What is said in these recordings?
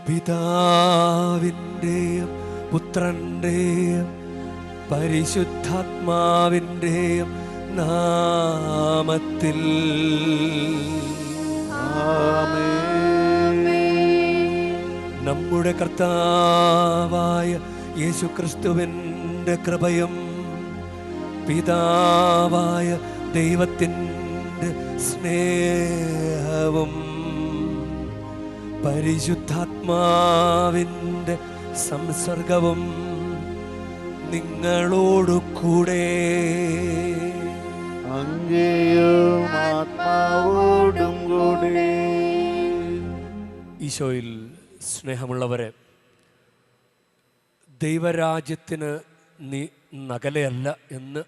പിതാവിൻ്റെയും പുത്രൻ്റെയും പരിശുദ്ധാത്മാവിൻ്റെയും നാമത്തിൽ നമ്മുടെ കർത്താവായ യേശുക്രിസ്തുവിൻ്റെ കൃപയും പിതാവായ ദൈവത്തിൻ്റെ സ്നേഹവും പരിശുദ്ധാത്മാവിൻ്റെ സംസർഗവും നിങ്ങളോടു കൂടെ അങ്ങയും ആത്മാവോടും കൂടെ. ഈശോയിൽ സ്നേഹമുള്ളവരെ, ദൈവരാജ്യത്തിന് നീ നകലയല്ല എന്ന്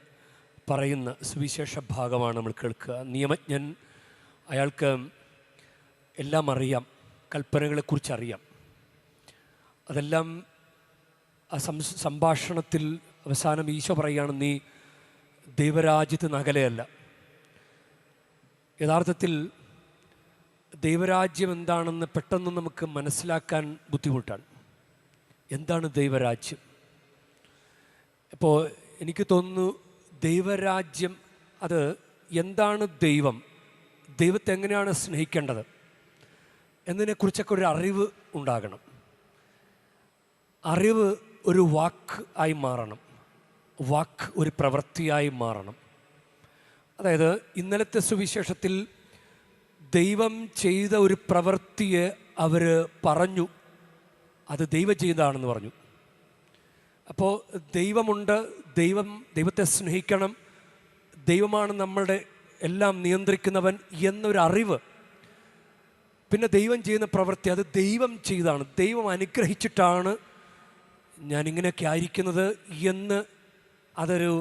പറയുന്ന സുവിശേഷ ഭാഗമാണ് നമ്മൾ കേൾക്കുക. നിയമജ്ഞൻ, അയാൾക്ക് എല്ലാം അറിയാം, കൽപ്പനകളെക്കുറിച്ച് അറിയാം. അതെല്ലാം ആ സംഭാഷണത്തിൽ അവസാനം ഈശോ പറയുകയാണ്, നീ ദൈവരാജ്യത്ത് നകലയല്ല. യഥാർത്ഥത്തിൽ ദൈവരാജ്യം എന്താണെന്ന് പെട്ടെന്ന് നമുക്ക് മനസ്സിലാക്കാൻ ബുദ്ധിമുട്ടാണ്. എന്താണ് ദൈവരാജ്യം? അപ്പോൾ എനിക്ക് തോന്നുന്നു ദൈവരാജ്യം അത് എന്താണ്, ദൈവം, ദൈവത്തെ എങ്ങനെയാണ് സ്നേഹിക്കേണ്ടത് എന്നതിനെക്കുറിച്ചൊക്കെ ഒരു അറിവ് ഉണ്ടാകണം. അറിവ് ഒരു വാക്ക് ആയി മാറണം, വാക്ക് ഒരു പ്രവൃത്തിയായി മാറണം. അതായത് ഇന്നലത്തെ സുവിശേഷത്തിൽ ദൈവം ചെയ്ത ഒരു പ്രവൃത്തിയെ അവർ പറഞ്ഞു, അത് ദൈവം ചെയ്തതാണെന്ന് പറഞ്ഞു. അപ്പോൾ ദൈവമുണ്ട്, ദൈവത്തെ സ്നേഹിക്കണം, ദൈവമാണ് നമ്മളുടെ എല്ലാം നിയന്ത്രിക്കുന്നവൻ എന്നൊരറിവ്. പിന്നെ ദൈവം ചെയ്യുന്ന പ്രവൃത്തി അത് ദൈവം ചെയ്താണ്, ദൈവം അനുഗ്രഹിച്ചിട്ടാണ് ഞാനിങ്ങനെയൊക്കെ ആയിരിക്കുന്നത് എന്ന് അതൊരു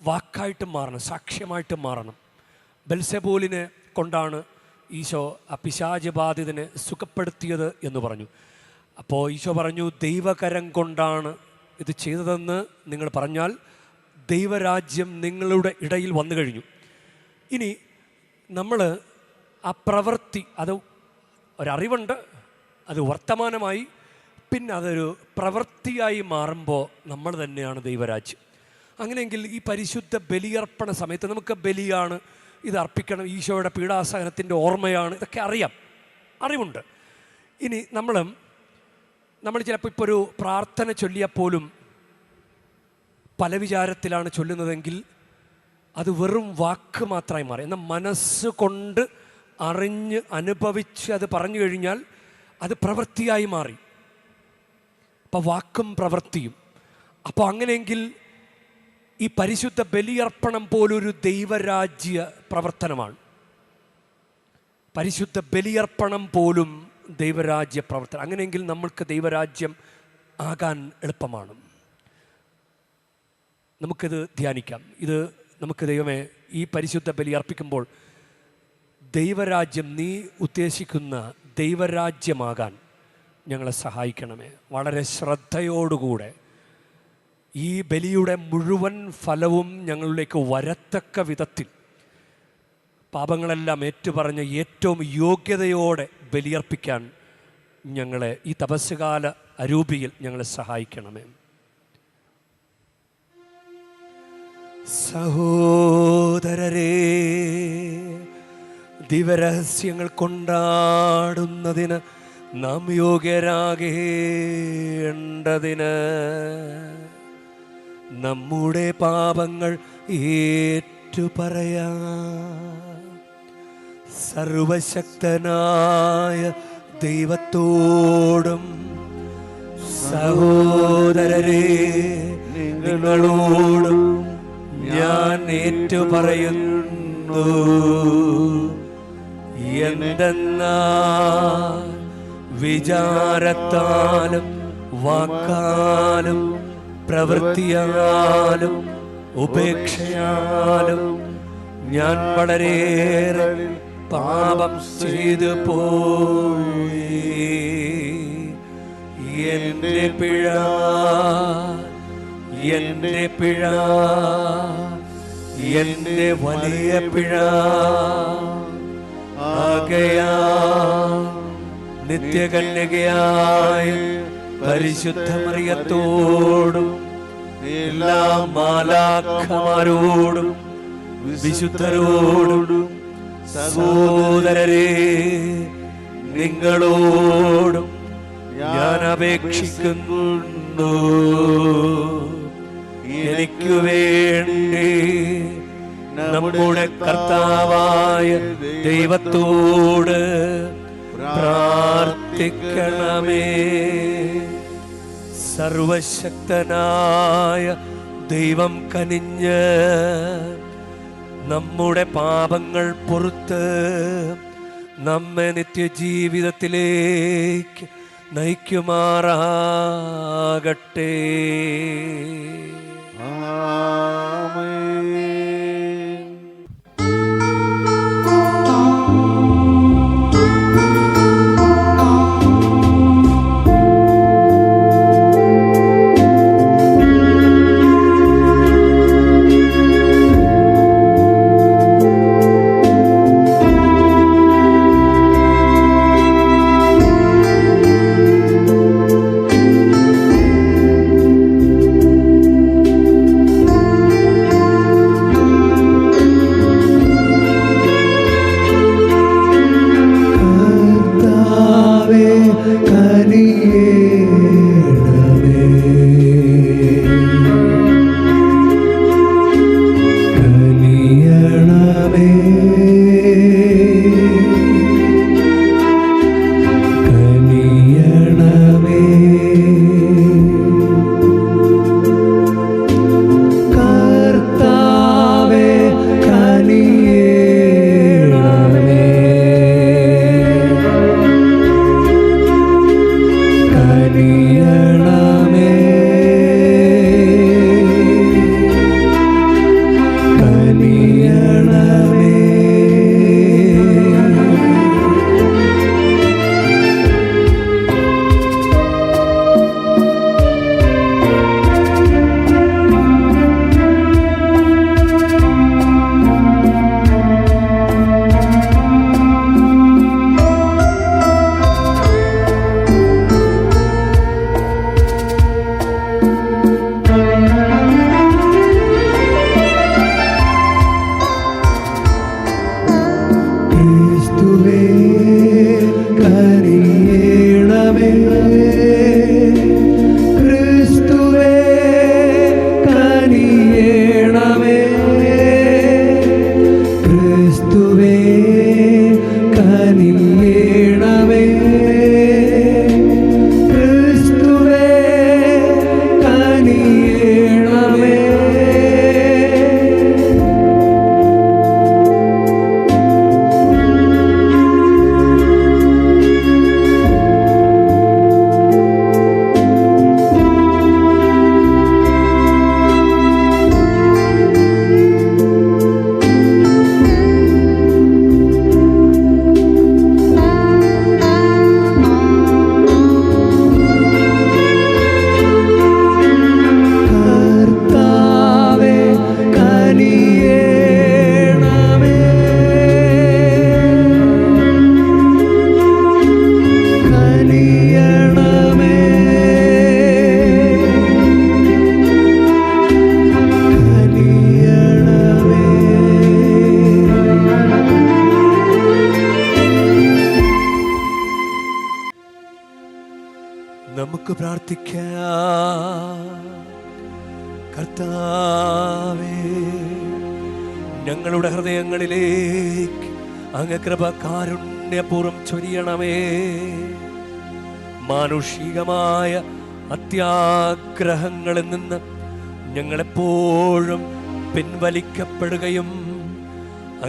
വാക്കായിട്ട് മാറണം, സാക്ഷ്യമായിട്ട് മാറണം. ബെൽസെബൂലിനെ കൊണ്ടാണ് ഈശോ ആ പിശാച് ബാധിതനെ സുഖപ്പെടുത്തിയത് എന്ന് പറഞ്ഞു. അപ്പോൾ ഈശോ പറഞ്ഞു, ദൈവകരം കൊണ്ടാണ് ഇത് ചെയ്തതെന്ന് നിങ്ങൾ പറഞ്ഞാൽ ദൈവരാജ്യം നിങ്ങളുടെ ഇടയിൽ വന്നു കഴിഞ്ഞു. ഇനി നമ്മൾ ആ പ്രവൃത്തി, അത് ഒരറിവുണ്ട്, അത് വർത്തമാനമായി, പിന്നെ അതൊരു പ്രവൃത്തിയായി മാറുമ്പോൾ നമ്മൾ തന്നെയാണ് ദൈവരാജ്യം. അങ്ങനെയെങ്കിൽ ഈ പരിശുദ്ധ ബലിയർപ്പണ സമയത്ത് നമുക്ക് ബലിയാണ്, ഇത് അർപ്പിക്കണം, ഈശോയുടെ പീഡാസഹനത്തിൻ്റെ ഓർമ്മയാണ്, ഇതൊക്കെ അറിയാം, അറിവുണ്ട്. ഇനി നമ്മൾ ചിലപ്പോൾ ഇപ്പോൾ ഒരു പ്രാർത്ഥന ചൊല്ലിയപ്പോലും പല വിചാരത്തിലാണ് ചൊല്ലുന്നതെങ്കിൽ അത് വെറും വാക്ക് മാത്രമായി മാറി. എന്നാൽ മനസ്സുകൊണ്ട് അറിഞ്ഞ് അനുഭവിച്ച് അത് പറഞ്ഞു കഴിഞ്ഞാൽ അത് പ്രവൃത്തിയായി മാറി. അപ്പോൾ വാക്കും പ്രവൃത്തിയും. അപ്പോൾ അങ്ങനെയെങ്കിൽ ഈ പരിശുദ്ധ ബലിയർപ്പണം പോലൊരു ദൈവരാജ്യ പ്രവർത്തനമാണ്. പരിശുദ്ധ ബലിയർപ്പണം പോലും ദൈവരാജ്യ പ്രവർത്തനം. അങ്ങനെയെങ്കിൽ നമ്മൾക്ക് ദൈവരാജ്യം ആകാൻ എളുപ്പമാണ്. നമുക്കിത് ധ്യാനിക്കാം. ഇത് നമുക്ക് ദൈവമേ, ഈ പരിശുദ്ധ ബലി അർപ്പിക്കുമ്പോൾ ദൈവരാജ്യം, നീ ഉദ്ദേശിക്കുന്ന ദൈവരാജ്യമാകാൻ ഞങ്ങളെ സഹായിക്കണമേ. വളരെ ശ്രദ്ധയോടുകൂടെ ഈ ബലിയുടെ മുഴുവൻ ഫലവും ഞങ്ങളിലേക്ക് വരത്തക്ക വിധത്തിൽ പാപങ്ങളെല്ലാം ഏറ്റുപറഞ്ഞ് ഏറ്റവും യോഗ്യതയോടെ ബലിയർപ്പിക്കാൻ ഞങ്ങളെ ഈ തപസ്സുകാല അരൂപിയിൽ ഞങ്ങളെ സഹായിക്കണമേ. സഹോദരരേ, ദിവരഹസ്യങ്ങൾ കൊണ്ടാടുന്നതിന് നാം യോഗ്യരാകേണ്ടതിന് നമ്മുടെ പാപങ്ങൾ ഏറ്റുപറയാം. സർവശക്തനായ ദൈവത്തോടും സഹോദരരേ നിങ്ങളോടും ഞാൻ ഏറ്റുപറയുന്നു. എന്തെന്നാൽ വിചാരത്താലും വാക്കാലും പ്രവൃത്തിയാലും ഉപേക്ഷയാലും ഞാൻ വളരെയേറെ പാപം ചെയ്തു പോയി. എൻ്റെ പിഴ, എൻ്റെ പിഴ, എൻ്റെ വലിയ പിഴ. ആകയാൽ നിത്യകന്യകയായ പരിശുദ്ധ മറിയത്തോടും എല്ലാ മാലാഖമാരോടും വിശുദ്ധരോടും സഹോദരരെ നിങ്ങളോടും ഞാൻ അപേക്ഷിക്കുന്നു, എനിക്കു വേണ്ടി നമ്മുടെ കർത്താവായ ദൈവത്തോട് പ്രാർത്ഥിക്കണമേ. സർവശക്തനായ ദൈവം കനിഞ്ഞ് നമ്മുടെ പാപങ്ങൾ പൊറുത്ത് നമ്മെ നിത്യജീവിതത്തിലേക്ക് നയിക്കുമാറാകട്ടെ. ആമേൻ. നമുക്ക് പ്രാർത്ഥിക്കാം. കർത്താവേ, ഞങ്ങളുടെ ഹൃദയങ്ങളിലേക്ക് അങ്ങ് കൃപ കാരുണ്യപൂർവ്വം ചൊരിയണമേ. മാനുഷികമായ അത്യാഗ്രഹങ്ങളിൽ നിന്ന് ഞങ്ങളെപ്പോഴും പിൻവലിക്കപ്പെടുകയും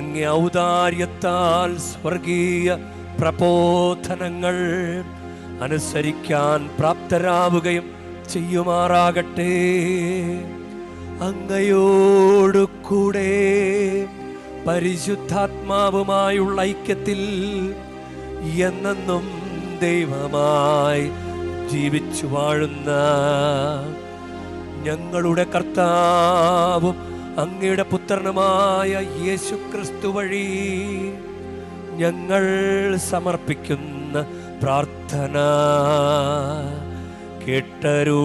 അങ്ങേ ഔദാര്യത്താൽ സ്വർഗീയ പ്രബോധനങ്ങൾ അനുസരിക്കാൻ പ്രാപ്തരാവുകയും ചെയ്യുമാറാകട്ടെ. അങ്ങയോടു കൂടെ പരിശുദ്ധാത്മാവുമായുള്ള ഐക്യത്തിൽ എന്നെന്നും ദൈവമായി ജീവിച്ചു വാഴുന്ന ഞങ്ങളുടെ കർത്താവും അങ്ങയുടെ പുത്രനുമായ യേശുക്രിസ്തു വഴി ഞങ്ങൾ സമർപ്പിക്കുന്ന പ്രാർത്ഥന കേട്ടരുളേണമേ.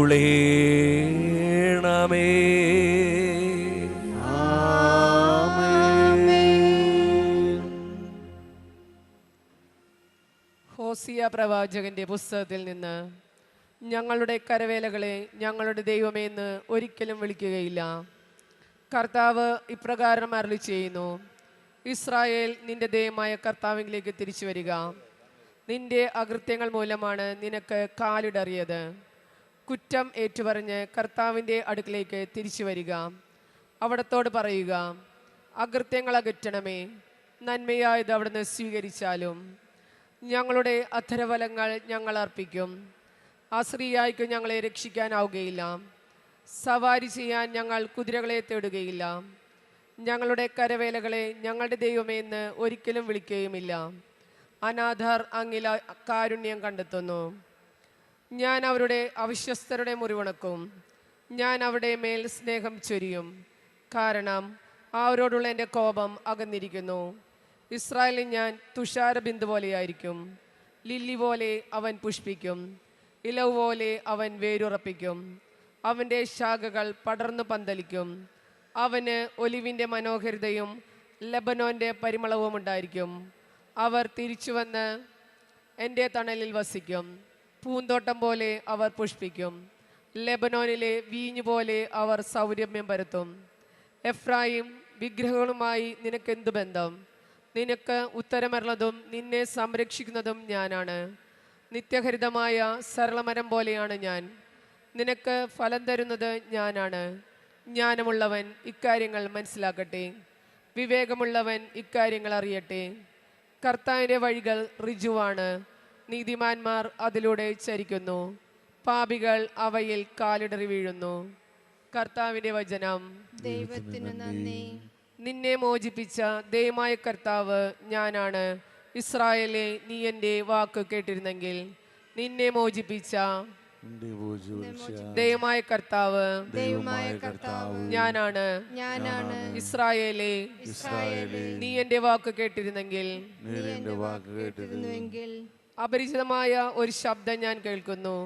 ഹോസിയ പ്രവാചകന്റെ പുസ്തകത്തിൽ നിന്ന്, ഞങ്ങളുടെ കരവേലകളെ ഞങ്ങളുടെ ദൈവമേ എന്ന് ഒരിക്കലും വിളിക്കുകയില്ല. കർത്താവ് ഇപ്രകാരം അരുളി ചെയ്യുന്നു: ഇസ്രായേൽ, നിന്റെ ദൈവമായ കർത്താവിലേക്ക് തിരിച്ചു വരിക. നിന്റെ അകൃത്യങ്ങൾ മൂലമാണ് നിനക്ക് കാലിടറിയത്. കുറ്റം ഏറ്റുപറഞ്ഞ് കർത്താവിൻ്റെ അടുക്കിലേക്ക് തിരിച്ചു വരിക. അവിടത്തോട് പറയുക: അകൃത്യങ്ങൾ അകറ്റണമേ, നന്മയായത് അവിടുന്ന് സ്വീകരിച്ചാലും. ഞങ്ങളുടെ അധരഫലങ്ങൾ ഞങ്ങൾ അർപ്പിക്കും. അസ്രിയായിക്ക് ഞങ്ങളെ രക്ഷിക്കാനാവുകയില്ല. സവാരി ചെയ്യാൻ ഞങ്ങൾ കുതിരകളെ തേടുകയില്ല. ഞങ്ങളുടെ കരവേലകളെ ഞങ്ങളുടെ ദൈവമേ എന്ന് ഒരിക്കലും വിളിക്കുകയുമില്ല. അനാഥർ അങ്ങില കാരുണ്യം കണ്ടെത്തുന്നു. ഞാൻ അവരുടെ അവിശ്വസ്തരുടെ മുറിവുണക്കും. ഞാൻ അവരുടെ മേൽ സ്നേഹം ചൊരിയും, കാരണം അവരോടുള്ള എൻ്റെ കോപം അകന്നിരിക്കുന്നു. ഇസ്രായേലിൽ ഞാൻ തുഷാരബിന്ദു പോലെയായിരിക്കും. ലില്ലി പോലെ അവൻ പുഷ്പിക്കും, ഇലവ് പോലെ അവൻ വേരുറപ്പിക്കും. അവൻ്റെ ശാഖകൾ പടർന്നു പന്തലിക്കും. അവന് ഒലിവിൻ്റെ മനോഹരിതയും ലബനോൻ്റെ പരിമളവും ഉണ്ടായിരിക്കും. അവർ തിരിച്ചു വന്ന് എൻ്റെ തണലിൽ വസിക്കും. പൂന്തോട്ടം പോലെ അവർ പുഷ്പിക്കും. ലെബനോനിലെ വീഞ്ഞു പോലെ അവർ സൗരഭ്യം പരത്തും. എഫ്രായിം, വിഗ്രഹങ്ങളുമായി നിനക്കെന്തു ബന്ധം? നിനക്ക് ഉത്തരമരുള്ളതും നിന്നെ സംരക്ഷിക്കുന്നതും ഞാനാണ്. നിത്യഹരിതമായ സരളമരം പോലെയാണ് ഞാൻ. നിനക്ക് ഫലം തരുന്നത് ഞാനാണ്. ജ്ഞാനമുള്ളവൻ ഇക്കാര്യങ്ങൾ മനസ്സിലാക്കട്ടെ, വിവേകമുള്ളവൻ ഇക്കാര്യങ്ങൾ അറിയട്ടെ. കർത്താവിൻ്റെ വഴികൾ ഋജുവാണ്, നീതിമാന്മാർ അതിലൂടെ ചരിക്കുന്നു. പാപികൾ അവയിൽ കാലിടറി വീഴുന്നു. കർത്താവിൻ്റെ വചനം. ദൈവത്തിന് നന്ദി. നിന്നെ മോചിപ്പിച്ച ദൈവമായ കർത്താവ് ഞാനാണ്. ഇസ്രായേലേ, നീ എൻ്റെ വാക്ക് കേട്ടിരുന്നെങ്കിൽ. നിന്നെ മോചിപ്പിച്ച ദൈവമായ കർത്താവ് ദൈവമായ കർത്താവ് ഞാനാണ്. ഞാനാണ്. ഇസ്രായേലേ, നീ എൻ്റെ വാക്ക് കേട്ടിരുന്നെങ്കിൽ. നീ എൻ്റെ വാക്ക് കേട്ടിരുന്നുവെങ്കിൽ. അപരിചിതമായ ഒരു ശബ്ദം ഞാൻ കേൾക്കുന്നു.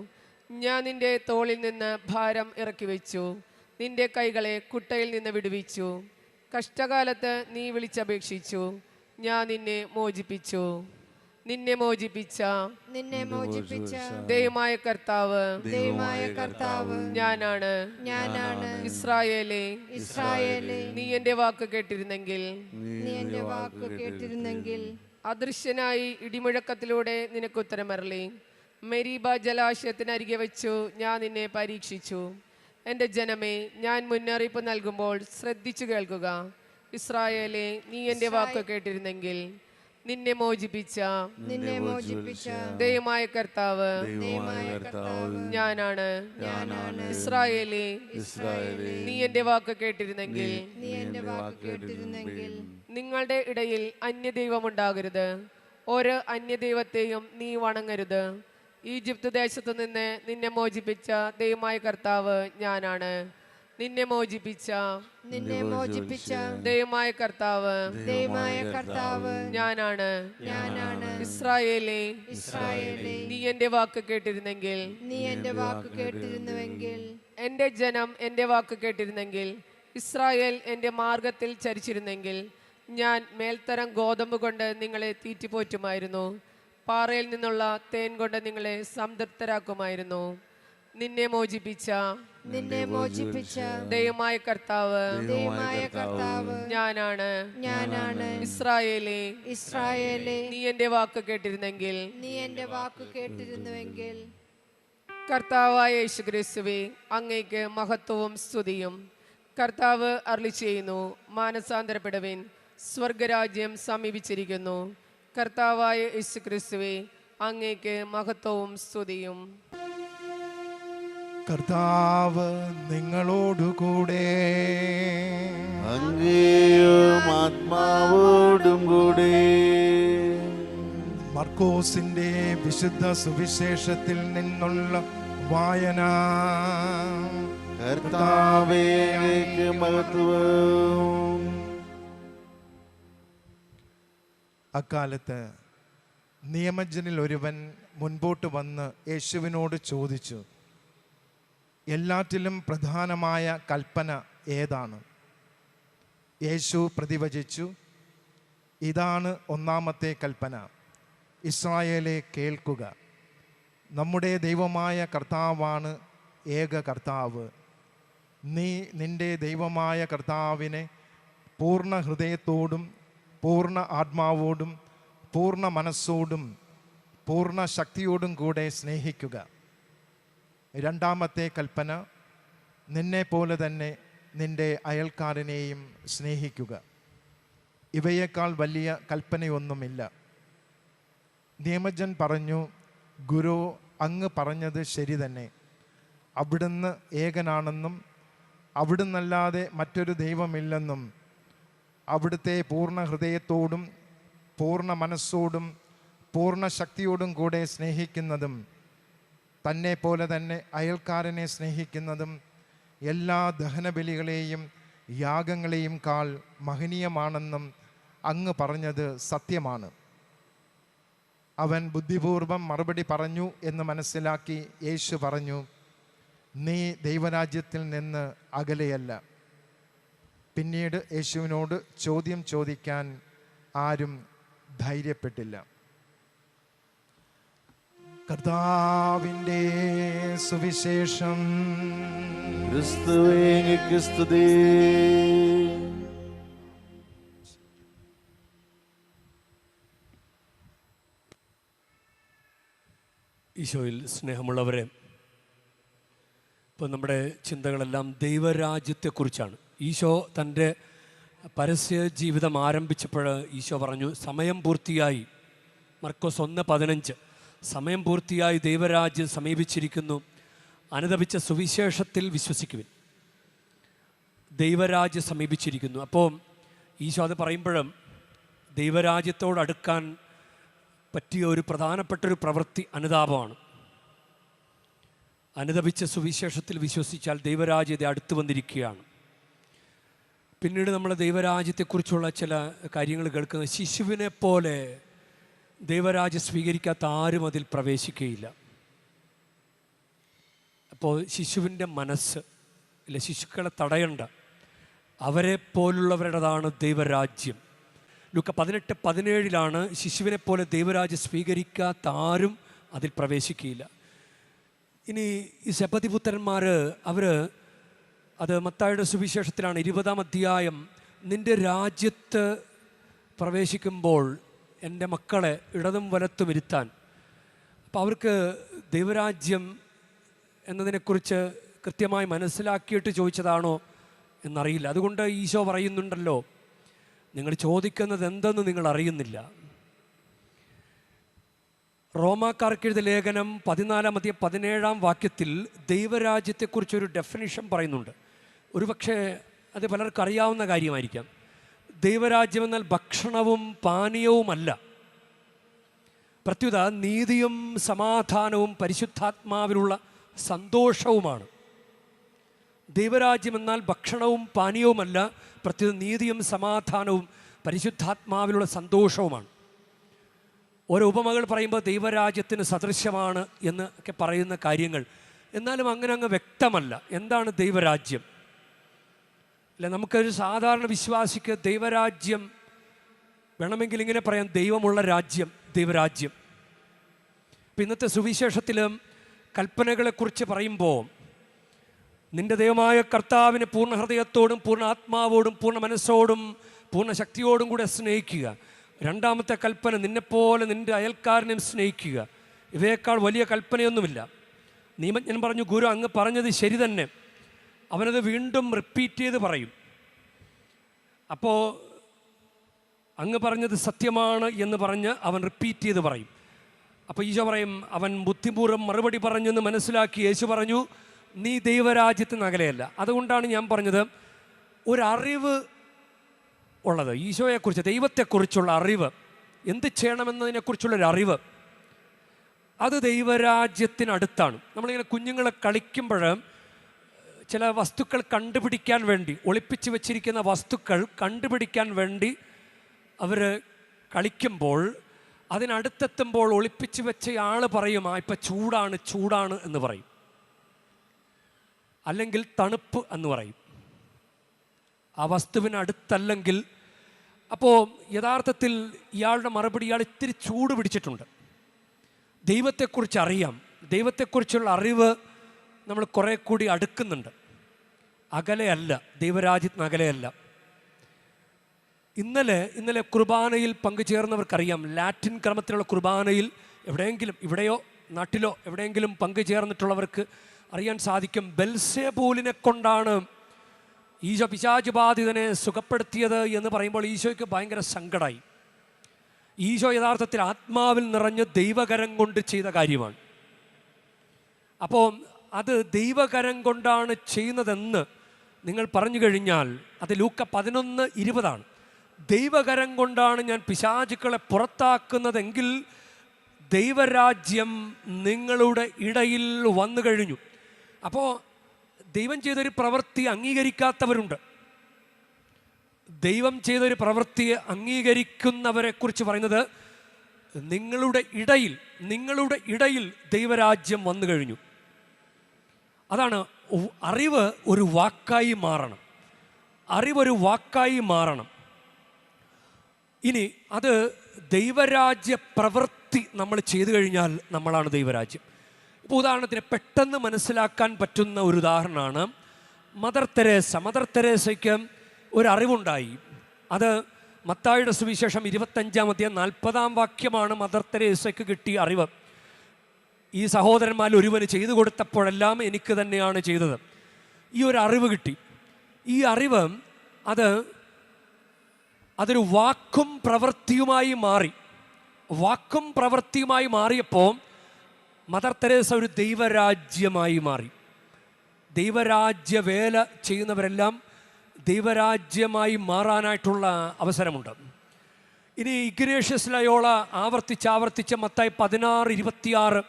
ഞാൻ നിന്റെ തോളിൽ നിന്ന് ഭാരം ഇറക്കി വെച്ചു. നിന്റെ കൈകളെ കുട്ടയിൽ നിന്ന് വിടുവിച്ചു. കഷ്ടകാലത്ത് നീ വിളിച്ചപേക്ഷിച്ചു, ഞാൻ നിന്നെ മോചിപ്പിച്ചു. നിന്നെ മോചിപ്പിച്ച ദൈവമായ കർത്താവ് ഞാനാണ്. ഇസ്രായേലേ, നീ എൻ്റെ വാക്ക് കേട്ടിരുന്നെങ്കിൽ. അദൃശ്യനായി ഇടിമുഴക്കത്തിലൂടെ നിനക്ക് ഉത്തരമരളി. മെരീബ ജലാശയത്തിനരികെ വെച്ചു ഞാൻ നിന്നെ പരീക്ഷിച്ചു. എൻ്റെ ജനമേ, ഞാൻ മുന്നറിയിപ്പ് നൽകുമ്പോൾ ശ്രദ്ധിച്ചു കേൾക്കുക. ഇസ്രായേലേ, നീ എൻ്റെ വാക്ക് കേട്ടിരുന്നെങ്കിൽ. നിന്നെ മോചിപ്പിച്ച ദൈവമായ കർത്താവ് ഞാനാണ്. ഇസ്രായേലേ, നീ എൻ്റെ വാക്ക് കേട്ടിരുന്നെങ്കിൽ. നിങ്ങളുടെ ഇടയിൽ അന്യദൈവമുണ്ടാകരുത്. ഒരു അന്യദൈവത്തെയും നീ വണങ്ങരുത്. ഈജിപ്ത് ദേശത്തു നിന്ന് നിന്നെ മോചിപ്പിച്ച ദൈവമായ കർത്താവ് ഞാനാണ്. നിന്നെ മോചിപ്പിച്ച ദൈവമായ കർത്താവ് ഞാനാണ്. ഇസ്രായേലേ, നീ എൻ്റെ വാക്ക് കേട്ടിരുന്നെങ്കിൽ. എൻ്റെ ജനം എൻ്റെ വാക്ക് കേട്ടിരുന്നെങ്കിൽ. ഇസ്രായേൽ എൻ്റെ മാർഗത്തിൽ ചരിച്ചിരുന്നെങ്കിൽ. ഞാൻ മേൽത്തരം ഗോതമ്പ് കൊണ്ട് നിങ്ങളെ തീറ്റിപ്പോറ്റുമായിരുന്നു. പാറയിൽ നിന്നുള്ള തേൻ കൊണ്ട് നിങ്ങളെ സംതൃപ്തരാക്കുമായിരുന്നു. നിന്നെ മോചിപ്പിച്ച ദൈവമായ കർത്താവ് ഞാനാണ്. ഇസ്രായേലേ, നീ എൻ്റെ വാക്ക് കേട്ടിരുന്നെങ്കിൽ. കർത്താവായ യേശുക്രിസ്തുവേ, അങ്ങേക്ക് മഹത്വവും സ്തുതിയും. കർത്താവ് അരുളി ചെയ്യുന്നു, മാനസാന്തരപ്പെടുവിൻ, സ്വർഗരാജ്യം സമീപിച്ചിരിക്കുന്നു. കർത്താവായ യേശുക്രിസ്തുവേ, അങ്ങേക്ക് മഹത്വവും സ്തുതിയും. കർത്താവ് നിങ്ങളോടുകൂടെ. അങ്ങേയും ആത്മാവോടും കൂടെ. മർക്കോസിന്റെ വിശുദ്ധ സുവിശേഷത്തിൽ നിന്നുള്ള വായന. കർത്താവേ, അങ്ങേക്ക് മഹത്വം. അക്കാലത്ത് നിയമജ്ഞനിൽ ഒരുവൻ മുൻപോട്ട് വന്ന് യേശുവിനോട് ചോദിച്ചു, എല്ലാറ്റിലും പ്രധാനമായ കൽപ്പന ഏതാണ്? യേശു പ്രതിവചിച്ചു, ഇതാണ് ഒന്നാമത്തെ കൽപ്പന. ഇസ്രായേലെ കേൾക്കുക, നമ്മുടെ ദൈവമായ കർത്താവാണ് ഏക കർത്താവ്. നീ നിൻ്റെ ദൈവമായ കർത്താവിനെ പൂർണ്ണ ഹൃദയത്തോടും പൂർണ്ണ ആത്മാവോടും പൂർണ്ണ മനസ്സോടും പൂർണ്ണ ശക്തിയോടും കൂടെ സ്നേഹിക്കുക. രണ്ടാമത്തെ കൽപ്പന, നിന്നെപ്പോലെ തന്നെ നിൻ്റെ അയൽക്കാരനെയും സ്നേഹിക്കുക. ഇവയേക്കാൾ വലിയ കൽപ്പനയൊന്നുമില്ല. നിയമജ്ഞൻ പറഞ്ഞു, ഗുരു, അങ്ങ് പറഞ്ഞത് ശരി തന്നെ. അവിടുന്ന് ഏകനാണെന്നും അവിടുന്നല്ലാതെ മറ്റൊരു ദൈവമില്ലെന്നും അവിടുത്തെ പൂർണ്ണ ഹൃദയത്തോടും പൂർണ്ണ മനസ്സോടും പൂർണ്ണ ശക്തിയോടും കൂടെ സ്നേഹിക്കുന്നതും തന്നെ പോലെ തന്നെ അയൽക്കാരനെ സ്നേഹിക്കുന്നതും എല്ലാ ദഹനബലികളെയും യാഗങ്ങളെയും കാൾ മഹനീയമാണെന്നും അങ്ങ് പറഞ്ഞത് സത്യമാണ്. അവൻ ബുദ്ധിപൂർവം മറുപടി പറഞ്ഞു എന്ന് മനസ്സിലാക്കി യേശു പറഞ്ഞു, നീ ദൈവരാജ്യത്തിൽ നിന്ന് അകലെയല്ല. പിന്നീട് യേശുവിനോട് ചോദ്യം ചോദിക്കാൻ ആരും ധൈര്യപ്പെട്ടില്ല. കർത്താവിൻ്റെ സുവിശേഷം. ക്രിസ്തുവേ, അങ്ങേക്ക് സ്തുതി. ഈശോയിൽ സ്നേഹമുള്ളവരെ, ഇപ്പോൾ നമ്മുടെ ചിന്തകളെല്ലാം ദൈവരാജ്യത്തെക്കുറിച്ചാണ്. ഈശോ തൻ്റെ പരസ്യ ജീവിതം ആരംഭിച്ചപ്പോൾ ഈശോ പറഞ്ഞു, സമയം പൂർത്തിയായി. മർക്കോസ് 1:15, സമയം പൂർത്തിയായി, ദൈവരാജ്യം സമീപിച്ചിരിക്കുന്നു, അനുദപിച്ച സുവിശേഷത്തിൽ വിശ്വസിക്കുവിൻ. ദൈവരാജ്യം സമീപിച്ചിരിക്കുന്നു. അപ്പോൾ ഈശോ അത് പറയുമ്പോഴും ദൈവരാജ്യത്തോടടുക്കാൻ പറ്റിയ ഒരു പ്രധാനപ്പെട്ടൊരു പ്രവൃത്തി അനുതാപമാണ്. അനുദപിച്ച സുവിശേഷത്തിൽ വിശ്വസിച്ചാൽ ദൈവരാജ്യത്തെ അടുത്ത് വന്നിരിക്കുകയാണ്. പിന്നീട് നമ്മൾ ദൈവരാജ്യത്തെക്കുറിച്ചുള്ള ചില കാര്യങ്ങൾ കേൾക്കുന്നത്, ശിശുവിനെ പോലെ ദൈവരാജ്യം സ്വീകരിക്കാത്ത ആരും അതിൽ പ്രവേശിക്കുകയില്ല. അപ്പോൾ ശിശുവിൻ്റെ മനസ്സ് ഇല്ല, ശിശുക്കളെ തടയണ്ട, അവരെ പോലുള്ളവരുടേതാണ് ദൈവരാജ്യം. ലൂക്ക 18:17 ശിശുവിനെ പോലെ ദൈവരാജ്യം സ്വീകരിക്കാത്ത ആരും അതിൽ പ്രവേശിക്കുകയില്ല. ഇനി ഈ സെബദിപുത്രന്മാർ അത് മത്തായിയുടെ സുവിശേഷത്തിലാണ് 20-ാം അധ്യായം, നിൻ്റെ രാജ്യത്ത് പ്രവേശിക്കുമ്പോൾ എൻ്റെ മക്കളെ ഇടതും വലത്തും ഇരുത്താൻ. അപ്പോൾ അവർക്ക് ദൈവരാജ്യം എന്നതിനെക്കുറിച്ച് കൃത്യമായി മനസ്സിലാക്കിയിട്ട് ചോദിച്ചതാണോ എന്നറിയില്ല. അതുകൊണ്ട് ഈശോ പറയുന്നുണ്ടല്ലോ, നിങ്ങൾ ചോദിക്കുന്നത് എന്തെന്ന് നിങ്ങൾ അറിയുന്നില്ല. റോമാക്കാർക്കെഴുതിയ ലേഖനം 14:17 ദൈവരാജ്യത്തെക്കുറിച്ചൊരു ഡെഫിനിഷൻ പറയുന്നുണ്ട്. ഒരുപക്ഷെ അത് പലർക്കും അറിയാവുന്ന കാര്യമായിരിക്കാം. ദൈവരാജ്യം എന്നാൽ ഭക്ഷണവും പാനീയവുമല്ല, പ്രത്യുത നീതിയും സമാധാനവും പരിശുദ്ധാത്മാവിലുള്ള സന്തോഷവുമാണ്. ദൈവരാജ്യം എന്നാൽ ഭക്ഷണവും പാനീയവുമല്ല, പ്രത്യുത നീതിയും സമാധാനവും പരിശുദ്ധാത്മാവിലുള്ള സന്തോഷവുമാണ്. ഓരോ ഉപമകൾ പറയുമ്പോൾ ദൈവരാജ്യത്തിന് സദൃശ്യമാണ് എന്നൊക്കെ പറയുന്ന കാര്യങ്ങൾ, എന്നാലും അങ്ങ് വ്യക്തമല്ല എന്താണ് ദൈവരാജ്യം. അല്ല, നമുക്കൊരു സാധാരണ വിശ്വാസിക്ക് ദൈവരാജ്യം വേണമെങ്കിൽ ഇങ്ങനെ പറയാം, ദൈവമുള്ള രാജ്യം, ദൈവരാജ്യം. ഇപ്പം ഇന്നത്തെ സുവിശേഷത്തിലും കൽപ്പനകളെക്കുറിച്ച് പറയുമ്പോൾ നിൻ്റെ ദൈവമായ കർത്താവിനെ പൂർണ്ണ ഹൃദയത്തോടും പൂർണ്ണ ആത്മാവോടും പൂർണ്ണ മനസ്സോടും പൂർണ്ണ ശക്തിയോടും കൂടെ സ്നേഹിക്കുക. രണ്ടാമത്തെ കൽപ്പന, നിന്നെപ്പോലെ നിൻ്റെ അയൽക്കാരനെയും സ്നേഹിക്കുക. ഇവയേക്കാൾ വലിയ കൽപ്പനയൊന്നുമില്ല. നിയമജ്ഞൻ പറഞ്ഞു, ഗുരു അങ്ങ് പറഞ്ഞത് ശരി തന്നെ. അവനത് വീണ്ടും റിപ്പീറ്റ് ചെയ്ത് പറയും. അപ്പോൾ അങ്ങ് പറഞ്ഞത് സത്യമാണ് എന്ന് പറഞ്ഞ് അവൻ റിപ്പീറ്റ് ചെയ്ത് പറയും. അപ്പോൾ ഈശോ പറയും, അവൻ ബുദ്ധിപൂർവ്വം മറുപടി പറഞ്ഞെന്ന് മനസ്സിലാക്കി യേശു പറഞ്ഞു, നീ ദൈവരാജ്യത്തിന് അകലെയല്ല. അതുകൊണ്ടാണ് ഞാൻ പറഞ്ഞത്, ഒരറിവ് ഉള്ളത് ഈശോയെക്കുറിച്ച്, ദൈവത്തെക്കുറിച്ചുള്ള അറിവ്, എന്ത് ചെയ്യണമെന്നതിനെക്കുറിച്ചുള്ളൊരു അറിവ്, അത് ദൈവരാജ്യത്തിനടുത്താണ്. നമ്മളിങ്ങനെ കുഞ്ഞുങ്ങളെ കളിക്കുമ്പോൾ ചില വസ്തുക്കൾ കണ്ടുപിടിക്കാൻ വേണ്ടി, ഒളിപ്പിച്ച് വെച്ചിരിക്കുന്ന വസ്തുക്കൾ കണ്ടുപിടിക്കാൻ വേണ്ടി അവർ കളിക്കുമ്പോൾ അതിനടുത്തെത്തുമ്പോൾ ഒളിപ്പിച്ച് വെച്ചയാൾ പറയും, ഇപ്പം ചൂടാണ് ചൂടാണ് എന്ന് പറയും, അല്ലെങ്കിൽ തണുപ്പ് എന്ന് പറയും. ആ വസ്തുവിനടുത്തല്ലെങ്കിൽ, അപ്പോൾ യഥാർത്ഥത്തിൽ ഇയാളുടെ മറുപടി, ഇയാൾ ഇത്തിരി ചൂട് പിടിച്ചിട്ടുണ്ട്. ദൈവത്തെക്കുറിച്ച് അറിയാം, ദൈവത്തെക്കുറിച്ചുള്ള അറിവ് നമ്മൾ കുറേ കൂടി അടുക്കുന്നുണ്ട്, അകലെയല്ല, ദൈവരാജ്യത്തിന് അകലെയല്ല. ഇന്നലെ കുർബാനയിൽ പങ്കുചേർന്നവർക്കറിയാം, ലാറ്റിൻ ക്രമത്തിലുള്ള കുർബാനയിൽ എവിടെയെങ്കിലും, ഇവിടെയോ നാട്ടിലോ എവിടെയെങ്കിലും പങ്കുചേർന്നിട്ടുള്ളവർക്ക് അറിയാൻ സാധിക്കും, ബെൽസെബൂലിനെ കൊണ്ടാണ് ഈശോ പിശാച് ബാധിതനെ സുഖപ്പെടുത്തിയത് എന്ന് പറയുമ്പോൾ ഈശോയ്ക്ക് ഭയങ്കര സങ്കടമായി. ഈശോ യഥാർത്ഥത്തിൽ ആത്മാവിൽ നിറഞ്ഞ് ദൈവകരം കൊണ്ട് ചെയ്ത കാര്യമാണ്. അപ്പോൾ അത് ദൈവകരം കൊണ്ടാണ് ചെയ്യുന്നതെന്ന് നിങ്ങൾ പറഞ്ഞു കഴിഞ്ഞാൽ അത് ലൂക്ക 11:20 ദൈവകരം കൊണ്ടാണ് ഞാൻ പിശാചുക്കളെ പുറത്താക്കുന്നതെങ്കിൽ ദൈവരാജ്യം നിങ്ങളുടെ ഇടയിൽ വന്നു കഴിഞ്ഞു. അപ്പോൾ ദൈവം ചെയ്തൊരു പ്രവൃത്തി അംഗീകരിക്കാത്തവരുണ്ട്. ദൈവം ചെയ്തൊരു പ്രവൃത്തിയെ അംഗീകരിക്കുന്നവരെ കുറിച്ച് പറയുന്നത് നിങ്ങളുടെ ഇടയിൽ ദൈവരാജ്യം വന്നു കഴിഞ്ഞു. അതാണ് അറിവ് ഒരു വാക്കായി മാറണം. അറിവൊരു വാക്കായി മാറണം. ഇനി അത് ദൈവരാജ്യ പ്രവൃത്തി നമ്മൾ ചെയ്തു കഴിഞ്ഞാൽ നമ്മളാണ് ദൈവരാജ്യം. ഇപ്പോൾ ഉദാഹരണത്തിന് പെട്ടെന്ന് മനസ്സിലാക്കാൻ പറ്റുന്ന ഒരു ഉദാഹരണമാണ് മദർ തെരേസയ്ക്ക് ഒരറിവുണ്ടായി. അത് മത്തായിയുടെ സുവിശേഷം 25-40 മദർ തെരേസയ്ക്ക് കിട്ടിയ അറിവ്. ഈ സഹോദരന്മാരിൽ ഒരുവന് ചെയ്തു കൊടുത്തപ്പോഴെല്ലാം എനിക്ക് തന്നെയാണ് ചെയ്തത്. ഈ ഒരു അറിവ് കിട്ടി. ഈ അറിവ് അതൊരു വാക്കും പ്രവൃത്തിയുമായി മാറിയപ്പോൾ മദർ തെരേസ ഒരു ദൈവരാജ്യമായി മാറി. ദൈവരാജ്യ വേല ചെയ്യുന്നവരെല്ലാം ദൈവരാജ്യമായി മാറാനായിട്ടുള്ള അവസരമുണ്ട്. ഇനി ഇഗ്നേഷ്യസ് ലയോള ആവർത്തിച്ച് മത്തായി 16:26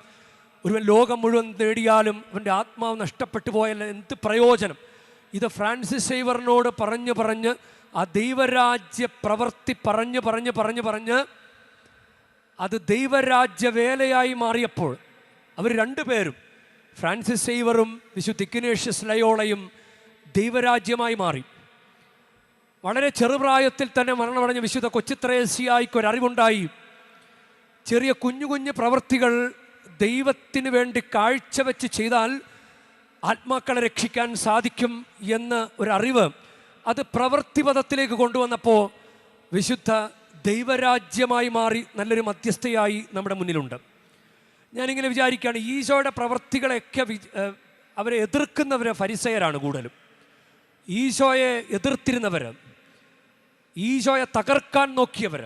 ഒരുവൻ ലോകം മുഴുവൻ നേടിയാലും അവൻ്റെ ആത്മാവ് നഷ്ടപ്പെട്ടു പോയാൽ എന്ത് പ്രയോജനം? ഇത് ഫ്രാൻസിസ് സേവറിനോട് പറഞ്ഞ് ആ ദൈവരാജ്യ പ്രവൃത്തി പറഞ്ഞ് അത് ദൈവരാജ്യ വേലയായി മാറിയപ്പോൾ അവർ രണ്ടുപേരും, ഫ്രാൻസിസ് സേവറും വിശുദ്ധ ഇഗ്നേഷ്യസ് ലയോളയും ദൈവരാജ്യമായി മാറി. വളരെ ചെറുപ്രായത്തിൽ തന്നെ മരണമടഞ്ഞ വിശുദ്ധ കൊച്ചുത്രേസ്യായിക്കൊരറിവുണ്ടായി. ചെറിയ കുഞ്ഞു പ്രവൃത്തികൾ ദൈവത്തിന് വേണ്ടി കാഴ്ചവെച്ച് ചെയ്താൽ ആത്മാക്കളെ രക്ഷിക്കാൻ സാധിക്കും എന്ന ഒരറിവ് അത് പ്രവൃത്തിപഥത്തിലേക്ക് കൊണ്ടുവന്നപ്പോൾ വിശുദ്ധ ദൈവരാജ്യമായി മാറി നല്ലൊരു മധ്യസ്ഥയായി നമ്മുടെ മുന്നിലുണ്ട്. ഞാനിങ്ങനെ വിചാരിക്കുകയാണ്, ഈശോയുടെ പ്രവൃത്തികളെയൊക്കെ അവരെ എതിർക്കുന്നവർ ഫരിസയരാണ് കൂടുതലും. ഈശോയെ എതിർത്തിരുന്നവർ, ഈശോയെ തകർക്കാൻ നോക്കിയവർ,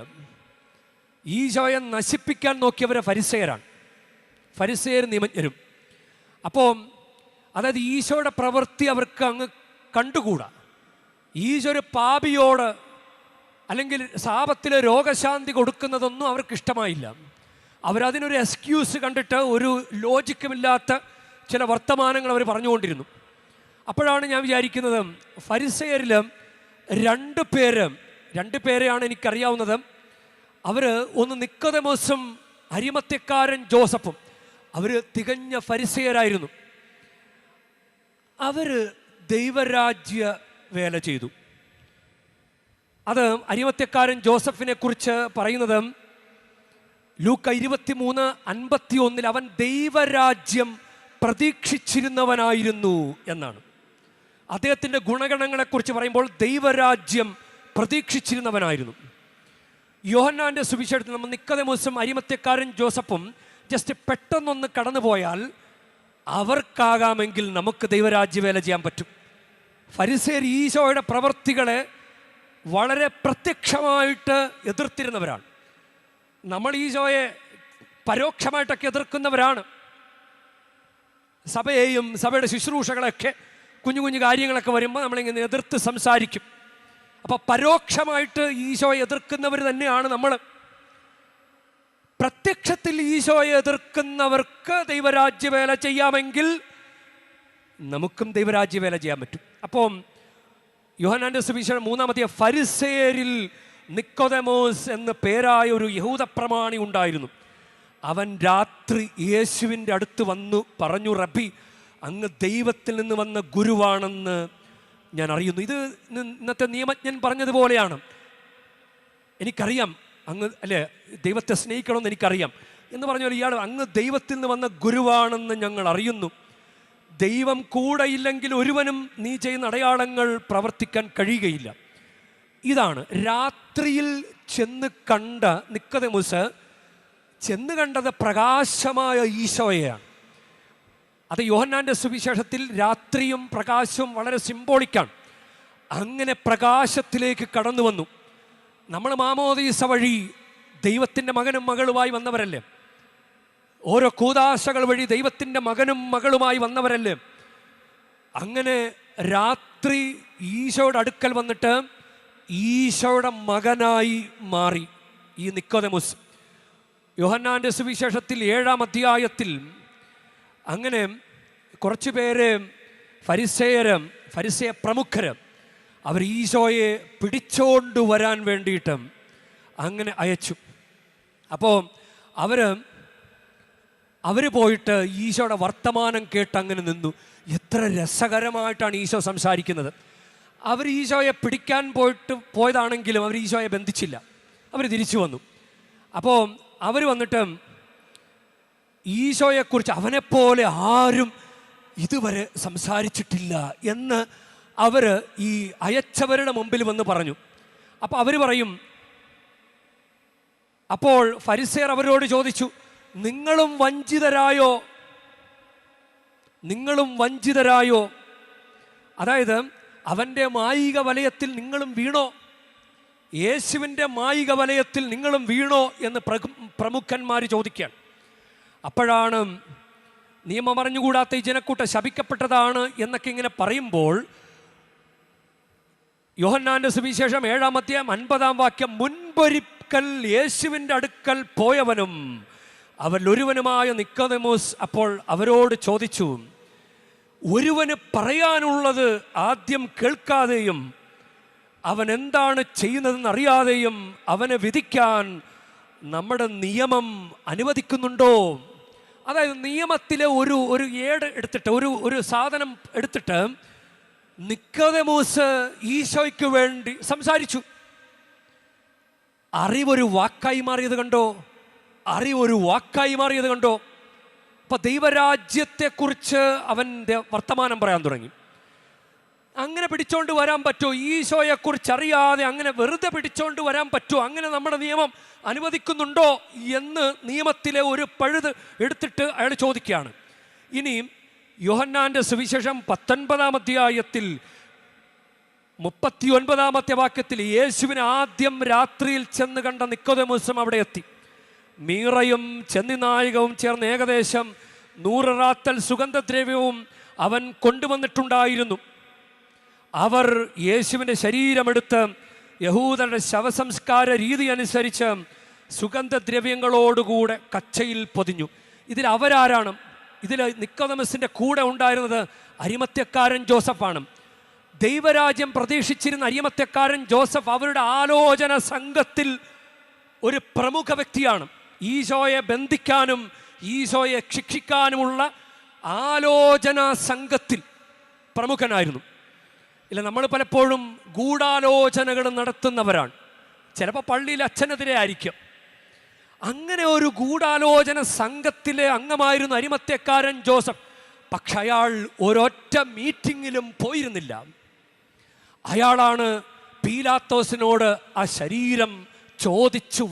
ഈശോയെ നശിപ്പിക്കാൻ നോക്കിയവർ ഫരിസയരാണ്. ഫരിസയർ നിയമജ്ഞരും. അപ്പോൾ അതായത് ഈശോയുടെ പ്രവൃത്തി അവർക്ക് അങ്ങ് കണ്ടുകൂടാ. ഈശോ ഒരു പാപിയോട് അല്ലെങ്കിൽ ശാപത്തിൽ രോഗശാന്തി കൊടുക്കുന്നതൊന്നും അവർക്ക് ഇഷ്ടമായില്ല. അവരതിനൊരു എക്സ്ക്യൂസ് കണ്ടിട്ട് ഒരു ലോജിക്കുമില്ലാത്ത ചില വർത്തമാനങ്ങൾ അവർ പറഞ്ഞുകൊണ്ടിരുന്നു. അപ്പോഴാണ് ഞാൻ വിചാരിക്കുന്നത്, ഫരിസയരിൽ രണ്ട് പേരെയാണ് എനിക്കറിയാവുന്നത്. അവർ ഒന്ന് നിക്കോദെമോസും അരിമത്യക്കാരൻ ജോസഫും. അവർ തികഞ്ഞ ഫരിസയരായിരുന്നു. അവർ ദൈവരാജ്യ വേല ചെയ്തു. അത് അരിമത്യക്കാരൻ ജോസഫിനെ കുറിച്ച് പറയുന്നത് ലൂക്ക 23:51 അവൻ ദൈവരാജ്യം പ്രതീക്ഷിച്ചിരുന്നവനായിരുന്നു എന്നാണ്. അദ്ദേഹത്തിൻ്റെ ഗുണഗണങ്ങളെക്കുറിച്ച് പറയുമ്പോൾ ദൈവരാജ്യം പ്രതീക്ഷിച്ചിരുന്നവനായിരുന്നു. യോഹന്നാൻ്റെ സുവിശേഷത്തിൽ നമ്മൾ നിക്കോദെമോസും അരിമത്യക്കാരൻ ജോസഫും ജസ്റ്റ് പെട്ടെന്നൊന്ന് കടന്നുപോയാൽ അവർക്കാകാമെങ്കിൽ നമുക്ക് ദൈവരാജ്യവേല ചെയ്യാൻ പറ്റും. ഫരിസേർ ഈശോയുടെ പ്രവൃത്തികളെ വളരെ പ്രത്യക്ഷമായിട്ട് എതിർത്തിരുന്നവരാണ്. നമ്മൾ ഈശോയെ പരോക്ഷമായിട്ടൊക്കെ എതിർക്കുന്നവരാണ്. സഭയെയും സഭയുടെ ശുശ്രൂഷകളൊക്കെ കുഞ്ഞു കാര്യങ്ങളൊക്കെ വരുമ്പോൾ നമ്മളിങ്ങനെ എതിർത്ത് സംസാരിക്കും. അപ്പോൾ പരോക്ഷമായിട്ട് ഈശോയെ എതിർക്കുന്നവർ തന്നെയാണ് നമ്മൾ. പ്രത്യക്ഷത്തിൽ ഈശോയെ എതിർക്കുന്നവർക്ക് ദൈവരാജ്യവേല ചെയ്യാമെങ്കിൽ നമുക്കും ദൈവരാജ്യവേല ചെയ്യാൻ പറ്റും. അപ്പോൾ യോഹന്നാൻ്റെ സുവിശേഷം 3 ഫരിസേരിൽ നിക്കോദെമോസ് എന്ന് പേരായ ഒരു യഹൂദ പ്രമാണി ഉണ്ടായിരുന്നു. അവൻ രാത്രി യേശുവിൻ്റെ അടുത്ത് വന്നു പറഞ്ഞു, റബ്ബി, അങ്ങ് ദൈവത്തിൽ നിന്ന് വന്ന ഗുരുവാണെന്ന് ഞാൻ അറിയുന്നു. ഇത് ഇന്നത്തെ നിയമജ്ഞൻ പറഞ്ഞതുപോലെയാണ്. എനിക്കറിയാം അങ്ങ് അല്ലേ ദൈവത്തെ സ്നേഹിക്കണമെന്ന് എനിക്കറിയാം എന്ന് പറഞ്ഞാൽ ഇയാൾ അങ്ങ് ദൈവത്തിൽ നിന്ന് വന്ന ഗുരുവാണെന്ന് ഞങ്ങൾ അറിയുന്നു. ദൈവം കൂടെ ഇല്ലെങ്കിൽ ഒരുവനും നീ ചെയ്യുന്ന അടയാളങ്ങൾ പ്രവർത്തിക്കാൻ കഴിയുകയില്ല. ഇതാണ് രാത്രിയിൽ ചെന്ന് കണ്ട നിക്കോദെമോസ് ചെന്ന് കണ്ടത് പ്രകാശമായ ഈശോയെയാണ്. അത് യോഹന്നാൻ്റെ സുവിശേഷത്തിൽ രാത്രിയും പ്രകാശവും വളരെ സിംബോളിക്കാണ്. അങ്ങനെ പ്രകാശത്തിലേക്ക് കടന്നു വന്നു. നമ്മൾ മാമോദീസ വഴി ദൈവത്തിൻ്റെ മകനും മകളുമായി വന്നവരല്ലേ? ഓരോ കൂദാശകൾ വഴി ദൈവത്തിൻ്റെ മകനും മകളുമായി വന്നവരല്ലേ? അങ്ങനെ രാത്രി ഈശോയുടെ അടുക്കൽ വന്നിട്ട് ഈശോയുടെ മകനായി മാറി ഈ നിക്കോദെമോസ്. യോഹന്നാൻ്റെ സുവിശേഷത്തിൽ 7-ാം അധ്യായത്തിൽ അങ്ങനെ കുറച്ച് പേര് ഫരിസേയ പ്രമുഖർ അവർ ഈശോയെ പിടിച്ചോണ്ട് വരാൻ വേണ്ടിയിട്ട് അങ്ങനെ അയച്ചു. അപ്പോൾ അവർ പോയിട്ട് ഈശോയുടെ വർത്തമാനം കേട്ട് അങ്ങനെ നിന്നു. എത്ര രസകരമായിട്ടാണ് ഈശോ സംസാരിക്കുന്നത്. അവർ ഈശോയെ പിടിക്കാൻ പോയതാണെങ്കിലും അവർ ഈശോയെ ബന്ധിച്ചില്ല. അവർ തിരിച്ചു വന്നു. അപ്പോൾ അവർ വന്നിട്ട് ഈശോയെക്കുറിച്ച് അവനെപ്പോലെ ആരും ഇതുവരെ സംസാരിച്ചിട്ടില്ല എന്ന് അവർ ഈ അയച്ചവരുടെ മുമ്പിൽ വന്ന് പറഞ്ഞു. അപ്പോൾ അവർ പറയും, അപ്പോൾ ഫരിസേയർ അവരോട് ചോദിച്ചു, നിങ്ങളും വഞ്ചിതരായോ? അതായത് അവൻ്റെ മായിക വലയത്തിൽ നിങ്ങളും വീണോ? യേശുവിൻ്റെ മായിക വലയത്തിൽ നിങ്ങളും വീണോ എന്ന് പ്രമുഖന്മാർ ചോദിക്കുകയാണ്. അപ്പോഴാണ് നിയമം അറിഞ്ഞുകൂടാത്ത ഈ ജനക്കൂട്ടം ശപിക്കപ്പെട്ടതാണ് എന്നൊക്കെ ഇങ്ങനെ പറയുമ്പോൾ യോഹന്നാൻ്റെ സുവിശേഷം 7-ാം അധ്യായം 50-ാം വാക്യം, മുൻപൊരിക്കൽ യേശുവിൻ്റെ അടുക്കൽ പോയവനും അവരിലൊരുവനുമായ നിക്കോദെമോസ് അപ്പോൾ അവരോട് ചോദിച്ചു, ഒരുവന് പറയാനുള്ളത് ആദ്യം കേൾക്കാതെയും അവൻ എന്താണ് ചെയ്യുന്നതെന്ന് അറിയാതെയും അവനെ വിധിക്കാൻ നമ്മുടെ നിയമം അനുവദിക്കുന്നുണ്ടോ? അതായത് നിയമത്തിലെ ഒരു ഏട് എടുത്തിട്ട് ഒരു സാധനം എടുത്തിട്ട് നിക്കോദെമോസ് ഈശോയ്ക്ക് വേണ്ടി സംസാരിച്ചു. അറിവൊരു വാക്കായി മാറിയത് കണ്ടോ? അപ്പൊ ദൈവരാജ്യത്തെക്കുറിച്ച് അവൻ്റെ വർത്തമാനം പറയാൻ തുടങ്ങി. അങ്ങനെ പിടിച്ചോണ്ട് വരാൻ പറ്റുമോ? ഈശോയെക്കുറിച്ച് അറിയാതെ അങ്ങനെ വെറുതെ പിടിച്ചോണ്ട് വരാൻ പറ്റുമോ? അങ്ങനെ നമ്മുടെ നിയമം അനുവദിക്കുന്നുണ്ടോ എന്ന് നിയമത്തിലെ ഒരു പഴുത് എടുത്തിട്ട് അയാൾ ചോദിക്കുകയാണ്. ഇനിയും യോഹന്നാൻ്റെ സുവിശേഷം 19-ാം അധ്യായത്തിൽ 39-ാമത്തെ വാക്യത്തിൽ യേശുവിനെ ആദ്യം രാത്രിയിൽ ചെന്ന് കണ്ട നിക്കോദെമോസും അവിടെ എത്തി. മീറയും ചെന്നിനായകവും ചേർന്ന് ഏകദേശം 100 റാത്തൽ സുഗന്ധദ്രവ്യവും അവൻ കൊണ്ടുവന്നിട്ടുണ്ടായിരുന്നു. അവർ യേശുവിൻ്റെ ശരീരമെടുത്ത് യഹൂദരുടെ ശവസംസ്കാര രീതി അനുസരിച്ച് സുഗന്ധദ്രവ്യങ്ങളോടുകൂടെ കച്ചയിൽ പൊതിഞ്ഞു. ഇതിൽ അവരാരാണ്? ഇതിൽ നിക്കോദെമസിൻ്റെ കൂടെ ഉണ്ടായിരുന്നത് അരിമത്യക്കാരൻ ജോസഫാണ്. ദൈവരാജ്യം പ്രതീക്ഷിച്ചിരുന്ന അരിമത്യക്കാരൻ ജോസഫ് അവരുടെ ആലോചന സംഘത്തിൽ ഒരു പ്രമുഖ വ്യക്തിയാണ്. ഈശോയെ ബന്ധിക്കാനും ഈശോയെ ശിക്ഷിക്കാനുമുള്ള ആലോചനാ സംഘത്തിൽ പ്രമുഖനായിരുന്നു. ഇല്ല, നമ്മൾ പലപ്പോഴും ഗൂഢാലോചനകൾ നടത്തുന്നവരാണ്. ചിലപ്പോൾ പള്ളിയിൽ അച്ഛനെതിരെ ആയിരിക്കും. അങ്ങനെ ഒരു ഗൂഢാലോചന സംഘത്തിലെ അംഗമായിരുന്നു അരിമത്യക്കാരൻ ജോസഫ്. പക്ഷെ അയാൾ ഒരൊറ്റ മീറ്റിങ്ങിലും പോയിരുന്നില്ല. അയാളാണ് പീലാത്തോസിനോട് ആ ശരീരം ചോദിച്ചു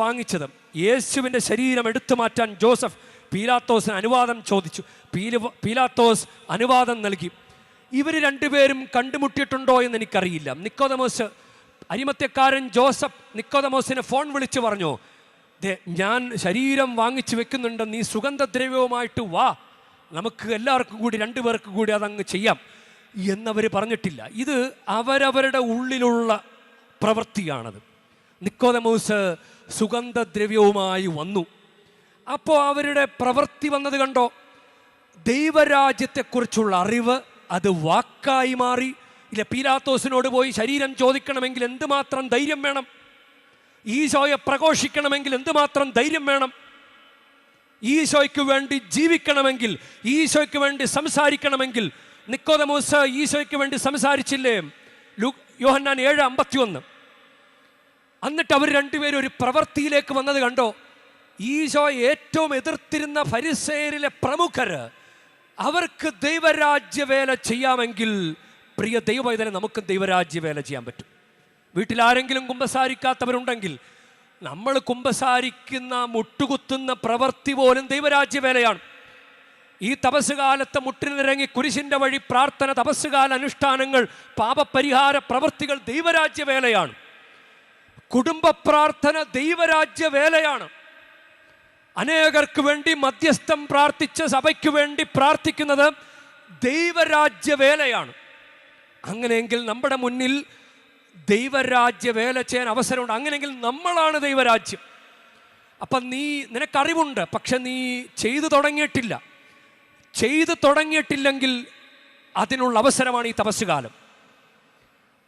വാങ്ങിച്ചത്. യേശുവിൻ്റെ ശരീരം എടുത്തു മാറ്റാൻ ജോസഫ് പീലാത്തോസിന് അനുവാദം ചോദിച്ചു. പീലാത്തോസ് അനുവാദം നൽകി. ഇവർ രണ്ടുപേരും കണ്ടുമുട്ടിയിട്ടുണ്ടോ എന്ന് എനിക്കറിയില്ല. നിക്കോദെമോസ്, അരിമത്യക്കാരൻ ജോസഫ് നിക്കോദെമോസിനെ ഫോൺ വിളിച്ച് പറഞ്ഞു, ഞാൻ ശരീരം വാങ്ങിച്ചു വെക്കുന്നുണ്ട്, നീ സുഗന്ധദ്രവ്യവുമായിട്ട് വാ, നമുക്ക് എല്ലാവർക്കും കൂടി 2 പേർക്ക് കൂടി അതങ്ങ് ചെയ്യാം എന്നവർ പറഞ്ഞിട്ടില്ല. ഇത് അവരവരുടെ ഉള്ളിലുള്ള പ്രവൃത്തിയാണത്. നിക്കോദെമോസ് സുഗന്ധദ്രവ്യവുമായി വന്നു. അപ്പോൾ അവരുടെ പ്രവൃത്തി വന്നത് കണ്ടോ? ദൈവരാജ്യത്തെക്കുറിച്ചുള്ള അറിവ് അത് വാക്കായി മാറി, ഇല്ല, പീലാത്തോസിനോട് പോയി ശരീരം ചോദിക്കണമെങ്കിൽ എന്തുമാത്രം ധൈര്യം വേണം? ഈശോയെ പ്രഘോഷിക്കണമെങ്കിൽ എന്തുമാത്രം ധൈര്യം വേണം? ഈശോയ്ക്ക് വേണ്ടി ജീവിക്കണമെങ്കിൽ, ഈശോയ്ക്ക് വേണ്ടി സംസാരിക്കണമെങ്കിൽ, നിക്കോദെമോസ് ഈശോയ്ക്ക് വേണ്ടി സംസാരിച്ചില്ലേ? യോഹന്നാൻ 7:51. എന്നിട്ട് അവർ രണ്ടുപേരും ഒരു പ്രവൃത്തിയിലേക്ക് വന്നത് കണ്ടോ? ഈശോ ഏറ്റവും എതിർത്തിരുന്ന ഫരിസേയരിലെ പ്രമുഖർ, അവർക്ക് ദൈവരാജ്യവേല ചെയ്യാമെങ്കിൽ പ്രിയ ദൈവവേദന നമുക്കും ദൈവരാജ്യവേല ചെയ്യാൻ പറ്റും. വീട്ടിൽ ആരെങ്കിലും കുമ്പസാരിക്കാത്തവരുണ്ടെങ്കിൽ നമ്മൾ കുമ്പസാരിക്കുന്ന മുട്ടുകുത്തുന്ന പ്രവൃത്തി പോലും ദൈവരാജ്യവേലയാണ്. ഈ തപസ്സുകാലത്ത് മുട്ടിനിറങ്ങി കുരിശിൻ്റെ വഴി പ്രാർത്ഥന, തപസ്സുകാല അനുഷ്ഠാനങ്ങൾ, പാപപരിഹാര പ്രവൃത്തികൾ ദൈവരാജ്യവേലയാണ്. കുടുംബ പ്രാർത്ഥന ദൈവരാജ്യവേലയാണ്. അനേകർക്ക് വേണ്ടി മധ്യസ്ഥം പ്രാർത്ഥിച്ച് സഭയ്ക്ക് വേണ്ടി പ്രാർത്ഥിക്കുന്നത് ദൈവരാജ്യവേലയാണ്. അങ്ങനെയെങ്കിൽ നമ്മുടെ മുന്നിൽ ദൈവരാജ്യവേല ചെയ്യാൻ അവസരമുണ്ട്. അങ്ങനെയെങ്കിൽ നമ്മളാണ് ദൈവരാജ്യം. അപ്പം നിനക്കറിവുണ്ട്, പക്ഷെ നീ ചെയ്തു തുടങ്ങിയിട്ടില്ലെങ്കിൽ അതിനുള്ള അവസരമാണ് ഈ തപസ്സുകാലം.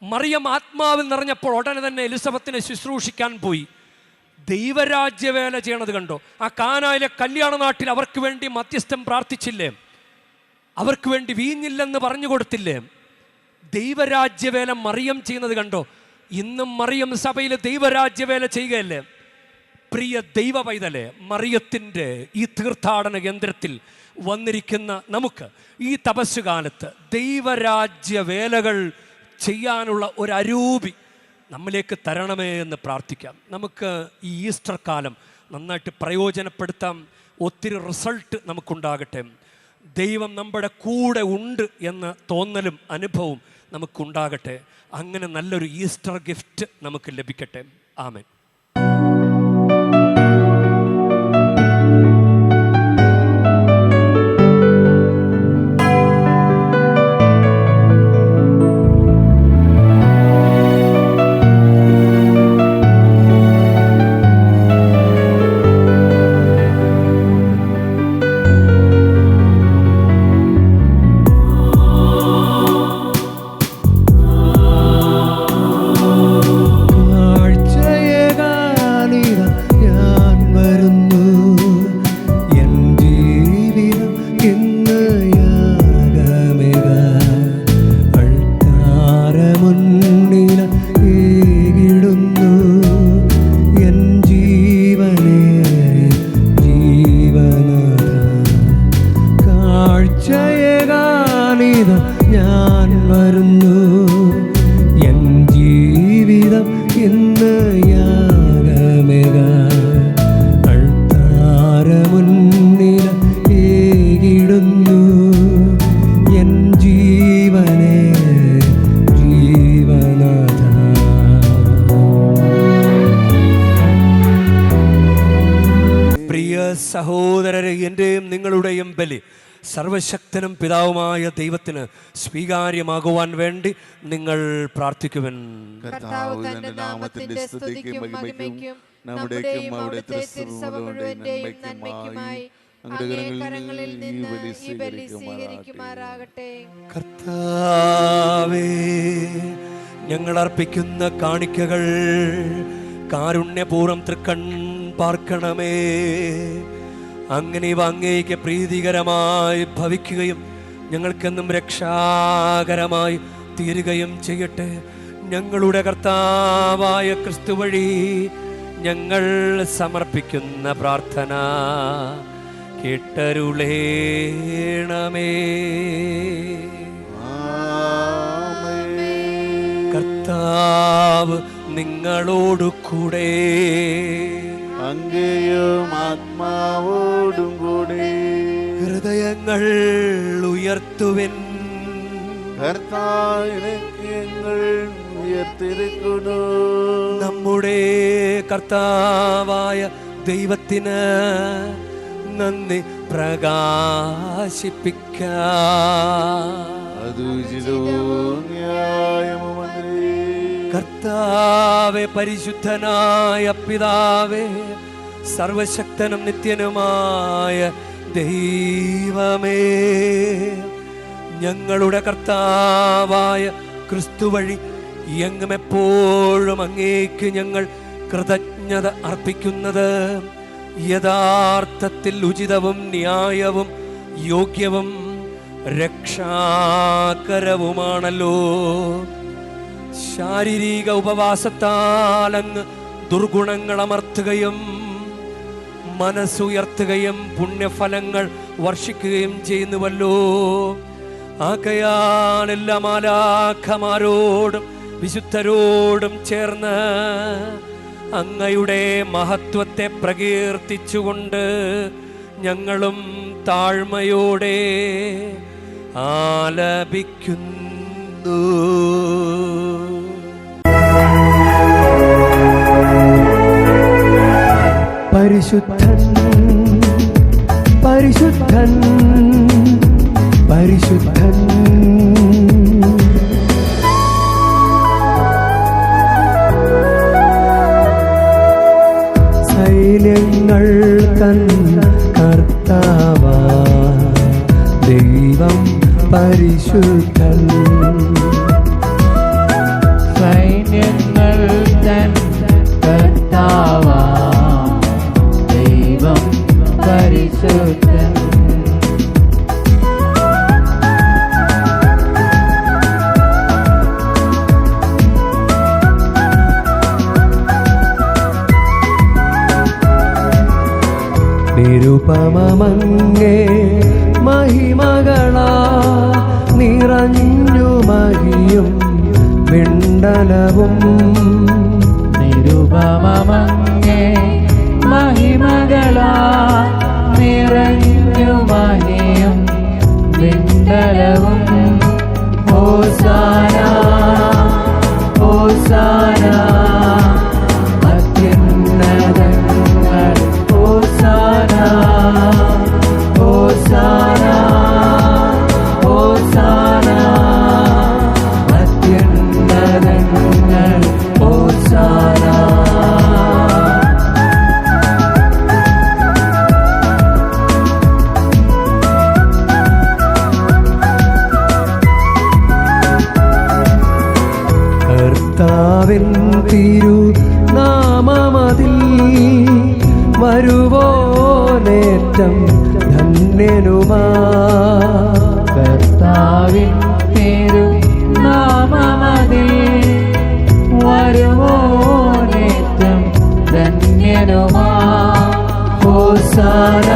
മറിയം ആത്മാവിൽ നിറഞ്ഞപ്പോൾ ഉടനെ തന്നെ എലിസബത്തിനെ ശുശ്രൂഷിക്കാൻ പോയി. ദൈവരാജ്യവേല ചെയ്യണത് കണ്ടോ? ആ കാനായിലെ കല്യാണ നാട്ടിൽ അവർക്ക് വേണ്ടി മധ്യസ്ഥം പ്രാർത്ഥിച്ചില്ലേ? അവർക്ക് വേണ്ടി വീഞ്ഞില്ലെന്ന് പറഞ്ഞു കൊടുത്തില്ലേ? ദൈവരാജ്യവേല മറിയം ചെയ്യുന്നത് കണ്ടോ? ഇന്നും മറിയം സഭയിൽ ദൈവരാജ്യവേല ചെയ്യുകയല്ലേ? പ്രിയ ദൈവ പൈതലേ, മറിയത്തിൻ്റെ ഈ തീർത്ഥാടന കേന്ദ്രത്തിൽ വന്നിരിക്കുന്ന നമുക്ക് ഈ തപസ്സുകാലത്ത് ദൈവരാജ്യവേലകൾ ചെയ്യാനുള്ള ഒരു അരൂപി നമ്മിലേക്ക് തരണമേ എന്ന് പ്രാർത്ഥിക്കാം. നമുക്ക് ഈ ഈസ്റ്റർ കാലം നന്നായിട്ട് പ്രയോജനപ്പെടുത്താം. ഒത്തിരി റിസൾട്ട് നമുക്കുണ്ടാകട്ടെ. ദൈവം നമ്മുടെ കൂടെ ഉണ്ട് എന്ന തോന്നലും അനുഭവവും നമുക്കുണ്ടാകട്ടെ. അങ്ങനെ നല്ലൊരു ഈസ്റ്റർ ഗിഫ്റ്റ് നമുക്ക് ലഭിക്കട്ടെ. ആമേൻ. സഹോദരരെ, എൻ്റെയും നിങ്ങളുടെയും ബലി സർവശക്തനും പിതാവുമായ ദൈവത്തിന് സ്വീകാര്യമാകുവാൻ വേണ്ടി നിങ്ങൾ പ്രാർത്ഥിക്കുവൻ. കർത്താവ് തന്റെ നാമത്തിന്റെ സ്തുതിക്കും മഹിമയ്ക്കും നമ്മുടെയും അവിടുത്തെ തിരുസഭ മുഴുവന്റെയും നന്മയ്ക്കുമായി അങ്ങേ കരങ്ങളിൽ നിന്ന് ഈ ബലി സ്വീകരിക്കുമാറാകട്ടെ. കർത്താവേ, ഞങ്ങൾ അർപ്പിക്കുന്ന കാണിക്കകൾ കാരുണ്യപൂർവ്വം തൃക്കൺ പാർക്കണമേ. അങ്ങനെ ഇവ അങ്ങേക്ക് പ്രീതികരമായി ഭവിക്കുകയും ഞങ്ങൾക്കെന്നും രക്ഷാകരമായി തീരുകയും ചെയ്യട്ടെ. ഞങ്ങളുടെ കർത്താവായ ക്രിസ്തു വഴി ഞങ്ങൾ സമർപ്പിക്കുന്ന പ്രാർത്ഥന കേട്ടരുളേണമേ. കർത്താവ് നിങ്ങളോടു കൂടെ, അങ്ങയും ആത്മാവോടും കൂടെ. ഹൃദയങ്ങൾ ഉയർത്തുവിൻ. കർത്താവിലേക്ക് ഞങ്ങൾ ഉയർത്തിരിക്കുന്നു. നമ്മുടെ കർത്താവായ ദൈവത്തിന് നന്ദി പ്രകാശിപ്പിക്കാം. അത് ഉചിതവും ന്യായവുമത്രേ. കർത്താവേ, പരിശുദ്ധനായ പിതാവേ, സർവശക്തനും നിത്യനുമായ ദൈവമേ, ഞങ്ങളുടെ കർത്താവായ ക്രിസ്തു വഴി എങ്ങും എപ്പോഴും അങ്ങേക്ക് ഞങ്ങൾ കൃതജ്ഞത അർപ്പിക്കുന്നത് യഥാർത്ഥത്തിൽ ഉചിതവും ന്യായവും യോഗ്യവും രക്ഷാകരവുമാണല്ലോ. ശാരീരിക ഉപവാസത്താൽ അങ്ങ് ദുർഗുണങ്ങൾ അമർത്തുകയും മനസ്സുയർത്തുകയും പുണ്യഫലങ്ങൾ വർഷിക്കുകയും ചെയ്യുന്നുവല്ലോ. ആകയാൽ എല്ലാ മാലാഖമാരോടും വിശുദ്ധരോടും ചേർന്ന് അങ്ങയുടെ മഹത്വത്തെ പ്രകീർത്തിച്ചുകൊണ്ട് ഞങ്ങളും താഴ്മയോടെ ആലപിക്കുന്നു. പരിശുദ്ധൻ പരിശുദ്ധൻ പരിശുദ്ധൻ സൈന്യങ്ങൾ തൻ കർത്താവാ ദൈവം പരിശുദ്ധൻ. സൈന്യങ്ങൾ തൻ കർത്താവാ ദൈവം പരിശുദ്ധൻ. നിരുപമങ്ങേ മഹിമകളാ നിറഞ്ഞു മഹിയും വിണ്ടലവും. നിരുപമങ്ങേ മഹിമകളാ നിറഞ്ഞു മഹിയും വിണ്ടലവും. ഹോസാന ഹോസാന അത്യുന്നതങ്ങൾ. ഹോസാന ഹോസാന ഹോസാന അത്യുന്നതങ്ങൾ. ഹോസാന കർത്താവിൻ തിരുനാമമതിൽ വരുവോനേറ്റം ധന്യനുമാ. കർത്താവിൻ തിരുനാമമതിൽ വരുവോനേറ്റം ധന്യനുമാ. ഹോസാന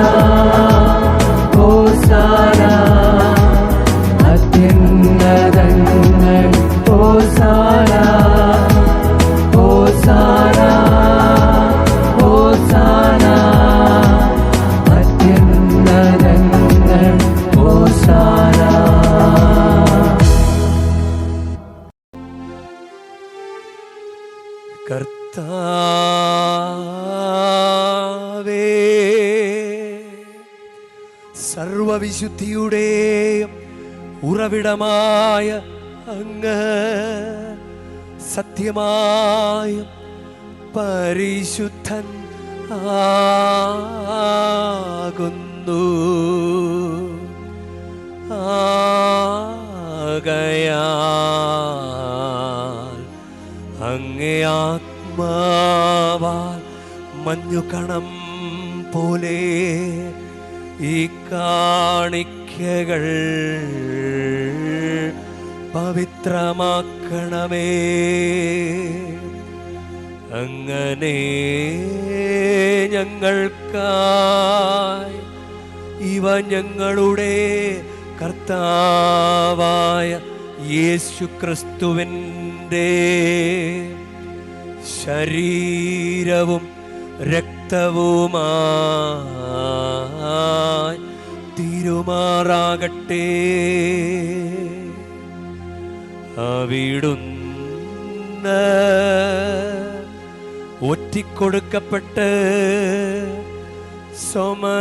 ഹോസാന അത്യുന്നതങ്ങൾ. ഹോസാന ഹോസാന ഹോസാന അത്യുന്നതങ്ങൾ. ഹോസാന. കർത്താവേ, സർവവിശുദ്ധിയുടെയും ഉറവിടമായ അങ്ങ് സത്യമായും പരിശുദ്ധൻ ആകുന്നു. ആകയാൽ അങ്ങേ ആത്മാവാൽ മഞ്ഞുകണം പോലെ ഈ കാണിക്കകൾ പവിത്രമാക്കണമേ. അങ്ങനെ ഞങ്ങൾക്കായി ഇവ ഞങ്ങളുടെ കർത്താവായ യേശു ക്രിസ്തുവിൻ്റെ ശരീരവും രക്തവുമായി തീരുമാറാകട്ടെ. അവിടുന്ന് ഒറ്റിക്കൊടുക്കപ്പെട്ട് സോമനസാലെ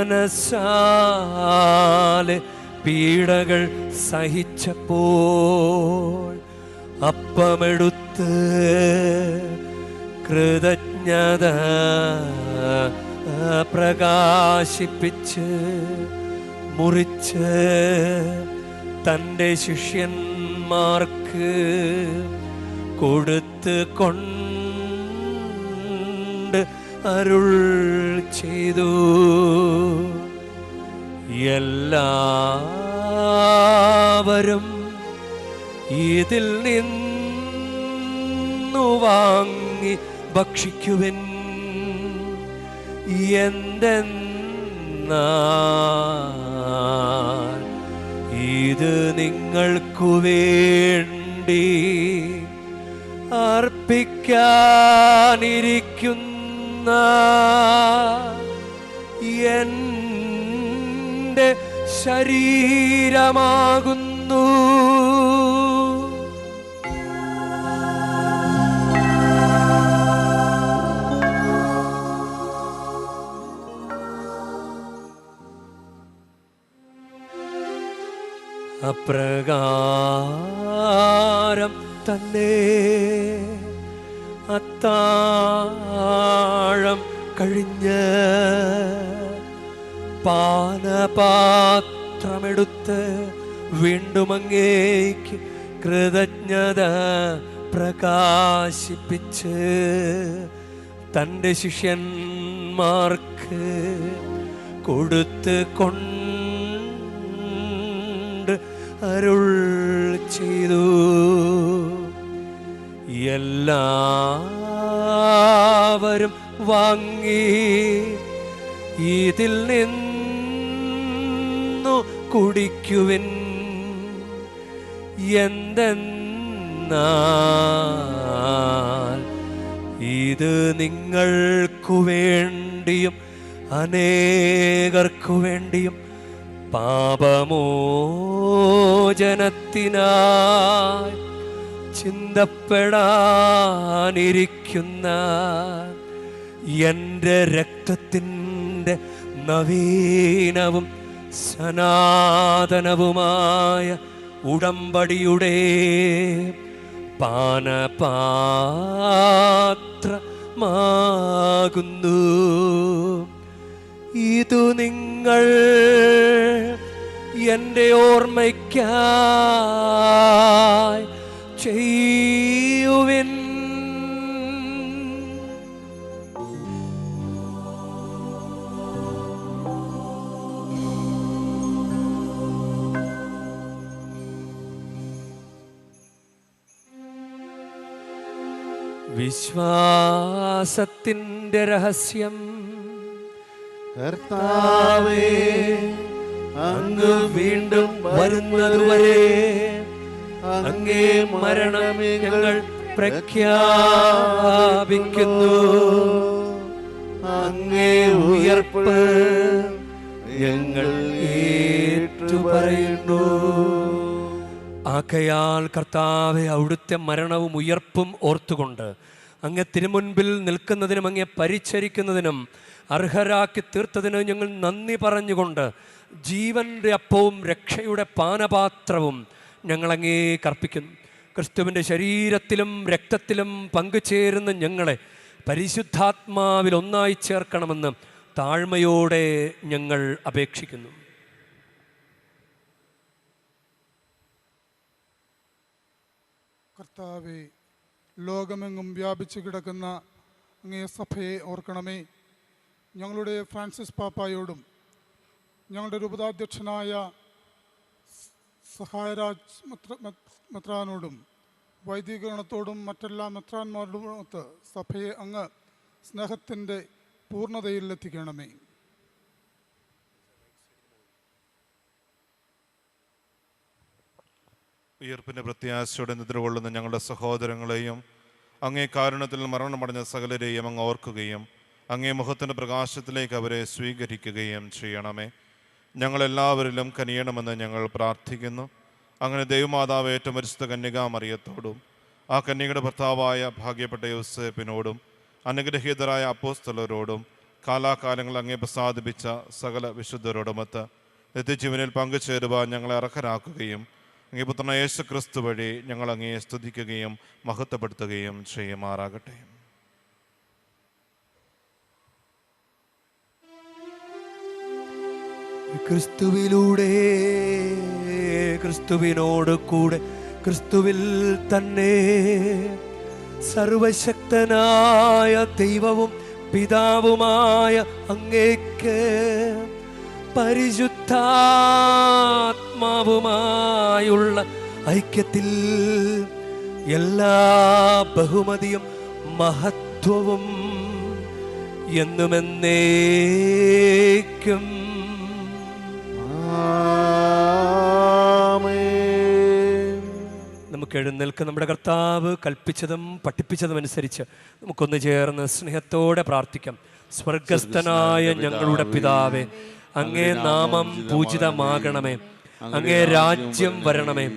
പീഡകൾ സഹിച്ചപ്പോൾ അപ്പമെടുത്ത് കൃതജ്ഞത പ്രകാശിപ്പിച്ച് മുറിച്ച് തൻ്റെ ശിഷ്യന്മാർക്ക് ശിഷ്യന്മാർക്ക് കൊടുത്ത് കൊണ്ട് അരുൾ ചെയ്തു. എല്ലാവരും ഇതിൽ നിന്നു വാങ്ങി ഭക്ഷിക്കുവിൻ. എന്തെന്നാൽ ഇത് നിങ്ങൾക്കു വേണ്ടി അർപ്പിക്കാനിരിക്കുന്ന എൻ്റെ ശരീരമാകുന്നു. അപ്രകാരം തന്നെ അത്താഴം കഴിഞ്ഞ് പാനപാത്രമെടുത്ത് വീണ്ടും അങ്ങേക്ക് കൃതജ്ഞത പ്രകാശിപ്പിച്ച് തൻ്റെ ശിഷ്യന്മാർക്ക് കൊടുത്ത് കൊണ്ട് അരുൾ ചെയ്തു. എല്ലാവരും വാങ്ങി ഇതിൽ നിന്നു കുടിക്കുവിൻ. എന്തെന്നാൽ ഇത് നിങ്ങൾക്കു വേണ്ടിയും അനേകർക്കു വേണ്ടിയും പാപമോചനത്തിനായി ചിന്തപ്പെടാനിരിക്കുന്ന എൻ്റെ രക്തത്തിൻ്റെ നവീനവും സനാതനവുമായ ഉടമ്പടിയുടെ പാനപാത്രമാകുന്നു. ഇതു നിങ്ങൾ എൻ്റെ ഓർമ്മയ്ക്കായി ചെയ്യുവിൻ. വിശ്വാസത്തിൻ്റെ രഹസ്യം. കർത്താവേ, അങ്ങ് വീണ്ടും വരുന്നതുവരെ അങ്ങേ മരണം ഞങ്ങൾ പ്രഖ്യാപിക്കുന്നു. അങ്ങേ ഉയർപ്പ് ഞങ്ങൾ ഏറ്റുപറയുന്നു. ആകയാൽ കർത്താവെ, അവിടുത്തെ മരണവും ഉയർപ്പും ഓർത്തുകൊണ്ട് അങ്ങേ തിരുമുൻപിൽ നിൽക്കുന്നതിനും അങ്ങേ പരിചരിക്കുന്നതിനും അർഹരാക്കി തീർത്തതിന് ഞങ്ങൾ നന്ദി പറഞ്ഞുകൊണ്ട് ജീവൻ്റെ അപ്പവും രക്ഷയുടെ പാനപാത്രവും ഞങ്ങൾ അങ്ങേക്ക് അർപ്പിക്കുന്നു. ക്രിസ്തുവിൻ്റെ ശരീരത്തിലും രക്തത്തിലും പങ്കുചേരുന്ന ഞങ്ങളെ പരിശുദ്ധാത്മാവിൽ ഒന്നായി ചേർക്കണമെന്ന് താഴ്മയോടെ ഞങ്ങൾ അപേക്ഷിക്കുന്നു. കർത്താവേ, ലോകമെങ്ങും വ്യാപിച്ചു കിടക്കുന്ന അങ്ങേ സഭയെ ഓർക്കണമേ. ഞങ്ങളുടെ ഫ്രാൻസിസ് പാപ്പായോടും ഞങ്ങളുടെ രൂപതാധ്യക്ഷനായ സഹായരാജ് മെത്രാനോടും വൈദികഗണത്തോടും മറ്റെല്ലാ മെത്രാന്മാരോടും ഒത്ത് സഭയെ അങ്ങ് സ്നേഹത്തിൻ്റെ പൂർണ്ണതയിലെത്തിക്കണമേ. ഉയർപ്പിൻ്റെ പ്രത്യാശയോടെ നിദ്രകൊള്ളുന്ന ഞങ്ങളുടെ സഹോദരങ്ങളെയും അങ്ങേ കാരുണ്യത്തിൽ മരണമടഞ്ഞ സകലരെയും അങ്ങ് ഓർക്കുകയും അങ്ങേ മുഖത്തിൻ്റെ പ്രകാശത്തിലേക്ക് അവരെ സ്വീകരിക്കുകയും ചെയ്യണമേ. ഞങ്ങളെല്ലാവരിലും കനിയണമെന്ന് ഞങ്ങൾ പ്രാർത്ഥിക്കുന്നു. അങ്ങനെ ദൈവമാതാവ് ഏറ്റവും പരിശുദ്ധ കന്യകാമറിയത്തോടും ആ കന്യകയുടെ ഭർത്താവായ ഭാഗ്യപ്പെട്ട യോസേപ്പിനോടും അനുഗ്രഹീതരായ അപ്പോസ്തലരോടും കാലാകാലങ്ങൾ അങ്ങേ പ്രസാദിപ്പിച്ച സകല വിശുദ്ധരോടുമൊത്ത് നിത്യജീവനിൽ പങ്കുചേരുവാൻ ഞങ്ങളെ അർഹരാക്കുകയും അങ്ങേ പുത്രനായ യേശു ക്രിസ്തു വഴി ഞങ്ങൾ അങ്ങയെ സ്തുതിക്കുകയും മഹത്വപ്പെടുത്തുകയും ചെയ്യുമാറാകട്ടെ. ക്രിസ്തുവിലൂടെ ക്രിസ്തുവിനോട് കൂടെ ക്രിസ്തുവിൽ തന്നെ സർവശക്തനായ ദൈവവും പിതാവുമായ അങ്ങേക്ക് പരിശുദ്ധാത്മാവുമായുള്ള ഐക്യത്തിൽ എല്ലാ ബഹുമതിയും മഹത്വവും എന്നുമെന്നേക്കും നമുക്ക് എഴുന്നേൽക്ക്. നമ്മുടെ കർത്താവ് കൽപ്പിച്ചതും പഠിപ്പിച്ചതും അനുസരിച്ച് നമുക്കൊന്ന് ചേർന്ന് സ്നേഹത്തോടെ പ്രാർത്ഥിക്കാം. സ്വർഗസ്ഥനായ ഞങ്ങളുടെ പിതാവേ, അങ്ങേ നാമം പൂജിതമാകണമേ, അങ്ങേ രാജ്യം വരണമേ,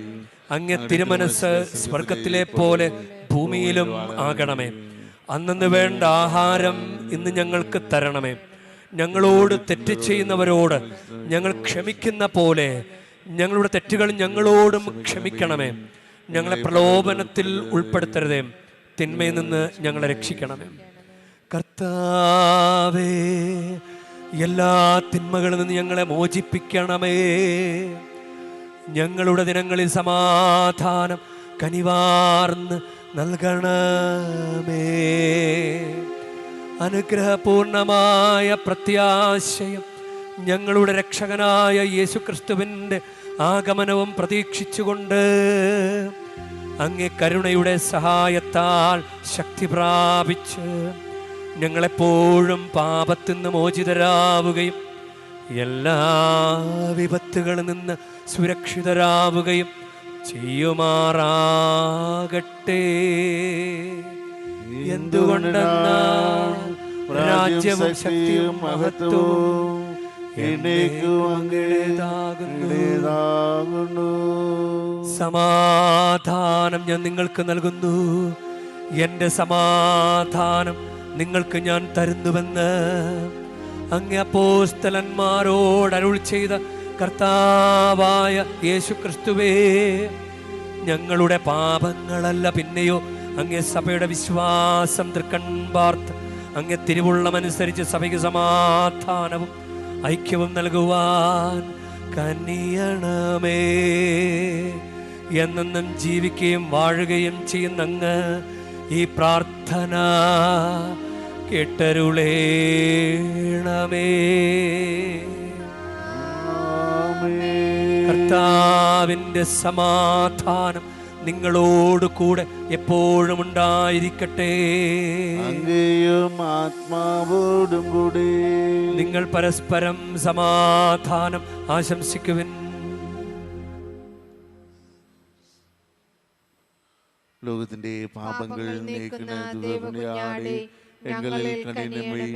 അങ്ങേ തിരുമനസ് സ്വർഗത്തിലെ പോലെ ഭൂമിയിലും ആകണമേ. അന്നു വേണ്ട ആഹാരം ഇന്ന് ഞങ്ങൾക്ക് തരണമേ. ഞങ്ങളോട് തെറ്റ് ചെയ്യുന്നവരോട് ഞങ്ങൾ ക്ഷമിക്കുന്ന പോലെ ഞങ്ങളുടെ തെറ്റുകൾ ഞങ്ങളോടും ക്ഷമിക്കണമേ. ഞങ്ങളെ പ്രലോഭനത്തിൽ ഉൾപ്പെടുത്തരുതേ, തിന്മയിൽ നിന്ന് ഞങ്ങളെ രക്ഷിക്കണമേ. കർത്താവേ, എല്ലാ തിന്മകളിൽ നിന്ന് ഞങ്ങളെ മോചിപ്പിക്കണമേ. ഞങ്ങളുടെ ദിനങ്ങളിൽ സമാധാനം കനിവാർന്ന് നൽകണമേ. അനുഗ്രഹപൂർണമായ പ്രത്യാശയും ഞങ്ങളുടെ രക്ഷകനായ യേശുക്രിസ്തുവിൻ്റെ ആഗമനവും പ്രതീക്ഷിച്ചുകൊണ്ട് അങ്ങേ കരുണയുടെ സഹായത്താൽ ശക്തി പ്രാപിച്ച് ഞങ്ങളെപ്പോഴും പാപത്തിൽ നിന്ന് മോചിതരാവുകയും എല്ലാ വിപത്തുകളിൽ നിന്ന് സുരക്ഷിതരാവുകയും ചെയ്യുമാറാകട്ടെ. എന്തുകൊണ്ടെന്നാൽ രാജ്യവും ശക്തിയും മഹത്വവും സമാധാനം ഞാൻ നിങ്ങൾക്ക് നൽകുന്നു, എൻ്റെ സമാധാനം നിങ്ങൾക്ക് ഞാൻ തരുന്നുവെന്ന് അങ്ങ് അപ്പോസ്തലന്മാരോട് അരുൾ ചെയ്ത കർത്താവായ യേശുക്രിസ്തുവേ, ഞങ്ങളുടെ പാപങ്ങളല്ല പിന്നെയോ അങ്ങേ സഭയുടെ വിശ്വാസം തൃക്കൺപാർത്ത് അങ്ങേ തിരുവുള്ളമനുസരിച്ച് സഭയ്ക്ക് സമാധാനവും ഐക്യവും നൽകുവാൻ കനിയണമേ. എന്നെന്നും ജീവിക്കുകയും വാഴുകയും ചെയ്യുന്ന അങ്ങ് ഈ പ്രാർത്ഥന കേട്ടരുളേണമേ. കർത്താവിൻ്റെ സമാധാനം നിങ്ങളോട് കൂടെ എപ്പോഴും ഉണ്ടായിരിക്കട്ടെ. അങ്ങയും ആത്മാവോടും കൂടി. നിങ്ങൾ പരസ്പരം സമാധാനം ആശംസിക്കുവിൻ. ലോകത്തിന്റെ പാപങ്ങൾ നീക്കുന്ന ദൈവകുഞ്ഞാടേ, ഞങ്ങളിൽ കനിയണമേ.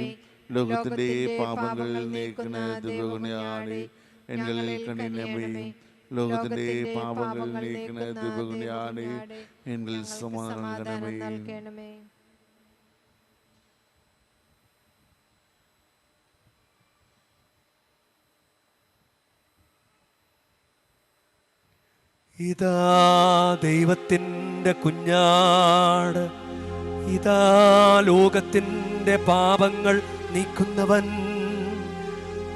ലോകത്തിന്റെ പാപങ്ങൾ നീക്കുന്ന ദൈവകുഞ്ഞാടേ, ഞങ്ങളിൽ കനിയണമേ. ലോകത്തിന്റെ പാപങ്ങൾ നീക്കുന്ന ദൈവകുഞ്ഞാടേ, എങ്കിൽ സമാധാനം നൽകണമേ. ഇതാ ദൈവത്തിൻ്റെ കുഞ്ഞാട്, ഇതാ ലോകത്തിൻ്റെ പാപങ്ങൾ നീക്കുന്നവൻ.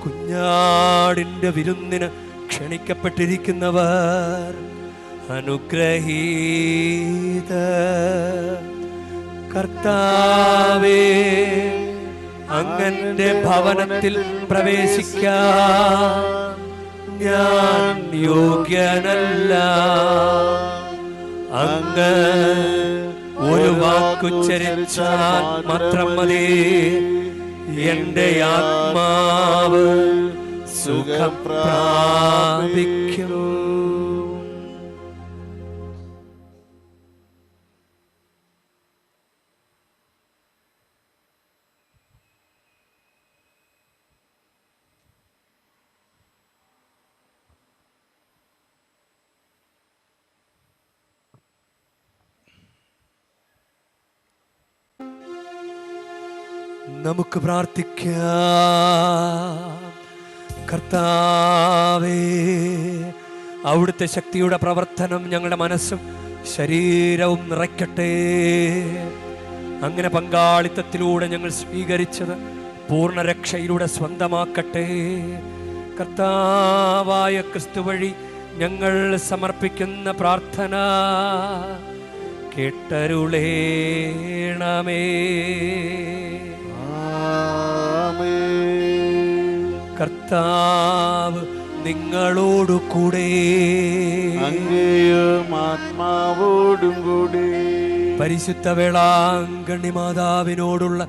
കുഞ്ഞാടിൻ്റെ വിരുന്നിന് ക്ഷണിക്കപ്പെട്ടിരിക്കുന്നവർ അനുഗ്രഹീത. കർത്താവേ, അങ്ങന്റെ ഭവനത്തിൽ പ്രവേശിക്കാൻ ഞാൻ യോഗ്യനല്ല. അങ്ങ് ഒരു വാക്കുച്ചരിച്ചാൽ മാത്രം മതി, എന്റെ ആത്മാവ് സുഖം പ്രാപിക്കും. നമുക്ക് പ്രാർത്ഥിക്കാം. കർത്താവേ, അവിടുത്തെ ശക്തിയുടെ പ്രവർത്തനം ഞങ്ങളുടെ മനസ്സും ശരീരവും നിറയ്ക്കട്ടെ. അങ്ങനെ പങ്കാളിത്തത്തിലൂടെ ഞങ്ങൾ സ്വീകരിച്ചത് പൂർണ്ണരക്ഷയിലൂടെ സ്വന്തമാക്കട്ടെ. കർത്താവായ ക്രിസ്തു വഴി ഞങ്ങൾ സമർപ്പിക്കുന്ന പ്രാർത്ഥന കേട്ടരുളേണമേ. കർത്താവ് നിങ്ങളോടു കൂടെ, അങ്ങയും ആത്മാവോടും കൂടെ. പരിശുദ്ധ വേളാങ്കണ്ണി മാതാവിനോടുള്ള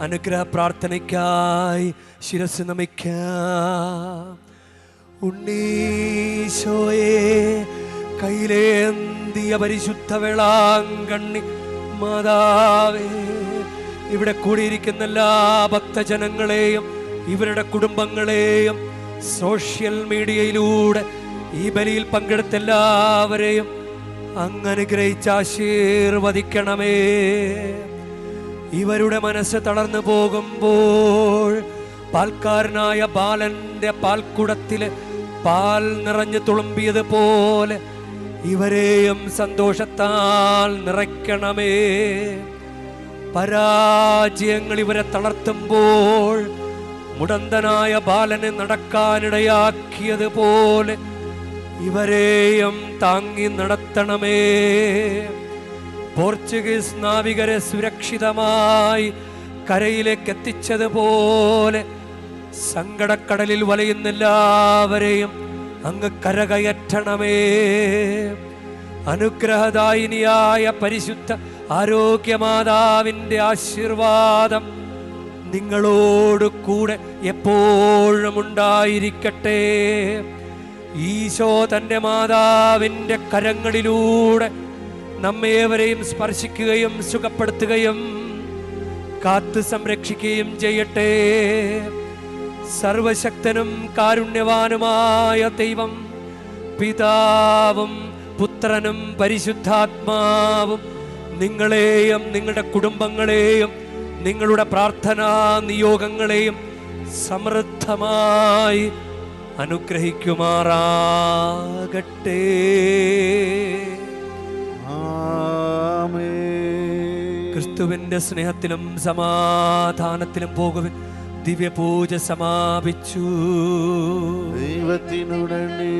അനുഗ്രഹ പ്രാർത്ഥനയ്ക്കായി ശിരസ് നമിക്കാം. ഉണ്ണീശോയെ കൈലേന്തിയ പരിശുദ്ധ വേളാങ്കണ്ണി മാതാവേ, ഇവിടെ കൂടിയിരിക്കുന്ന എല്ലാ ഭക്തജനങ്ങളെയും ഇവരുടെ കുടുംബങ്ങളെയും സോഷ്യൽ മീഡിയയിലൂടെ ഈ ബലിയിൽ പങ്കെടുത്ത എല്ലാവരെയും അങ്ങ് അനുഗ്രഹിച്ച് ആശീർവദിക്കണമേ. ഇവരുടെ മനസ്സ് തളർന്നു പോകുമ്പോൾ പാൽക്കാരനായ ബാലന്റെ പാൽക്കുടത്തില് പാൽ നിറഞ്ഞു തുളുമ്പിയതുപോലെ ഇവരെയും സന്തോഷത്താൽ നിറയ്ക്കണമേ. പരാജയങ്ങൾ ഇവരെ തളർത്തുമ്പോൾ മുടന്തനായ ബാലനെ നടക്കാനിടയാക്കിയതുപോലെ ഇവരെയും താങ്ങി നടത്തണമേ. പോർച്ചുഗീസ് നാവികരെ സുരക്ഷിതമായി കരയിലേക്ക് എത്തിച്ചതുപോലെ സങ്കടക്കടലിൽ വലയുന്ന എല്ലാവരെയും അങ്ങ് കരകയറ്റണമേ. അനുഗ്രഹദായിനിയായ പരിശുദ്ധ ആരോഗ്യമാതാവിൻ്റെ ആശീർവാദം നിങ്ങളോട് കൂടെ എപ്പോഴും ഉണ്ടായിരിക്കട്ടെ. ഈശോ തൻ്റെ മാതാവിൻ്റെ കരങ്ങളിലൂടെ നമ്മേവരെയും സ്പർശിക്കുകയും സുഖപ്പെടുത്തുകയും കാത്തു സംരക്ഷിക്കുകയും ചെയ്യട്ടെ. സർവശക്തനും കാരുണ്യവാനുമായ ദൈവം, പിതാവും പുത്രനും പരിശുദ്ധാത്മാവും നിങ്ങളെയും നിങ്ങളുടെ കുടുംബങ്ങളെയും നിങ്ങളുടെ പ്രാർത്ഥനാ നിയോഗങ്ങളെയും സമൃദ്ധമായി അനുഗ്രഹിക്കുമാറാകട്ടെ. ക്രിസ്തുവിന്റെ സ്നേഹത്തിലും സമാധാനത്തിലും പോകുവിൻ. ദിവ്യപൂജ സമാപിച്ചു. ദൈവത്തിനുടനെ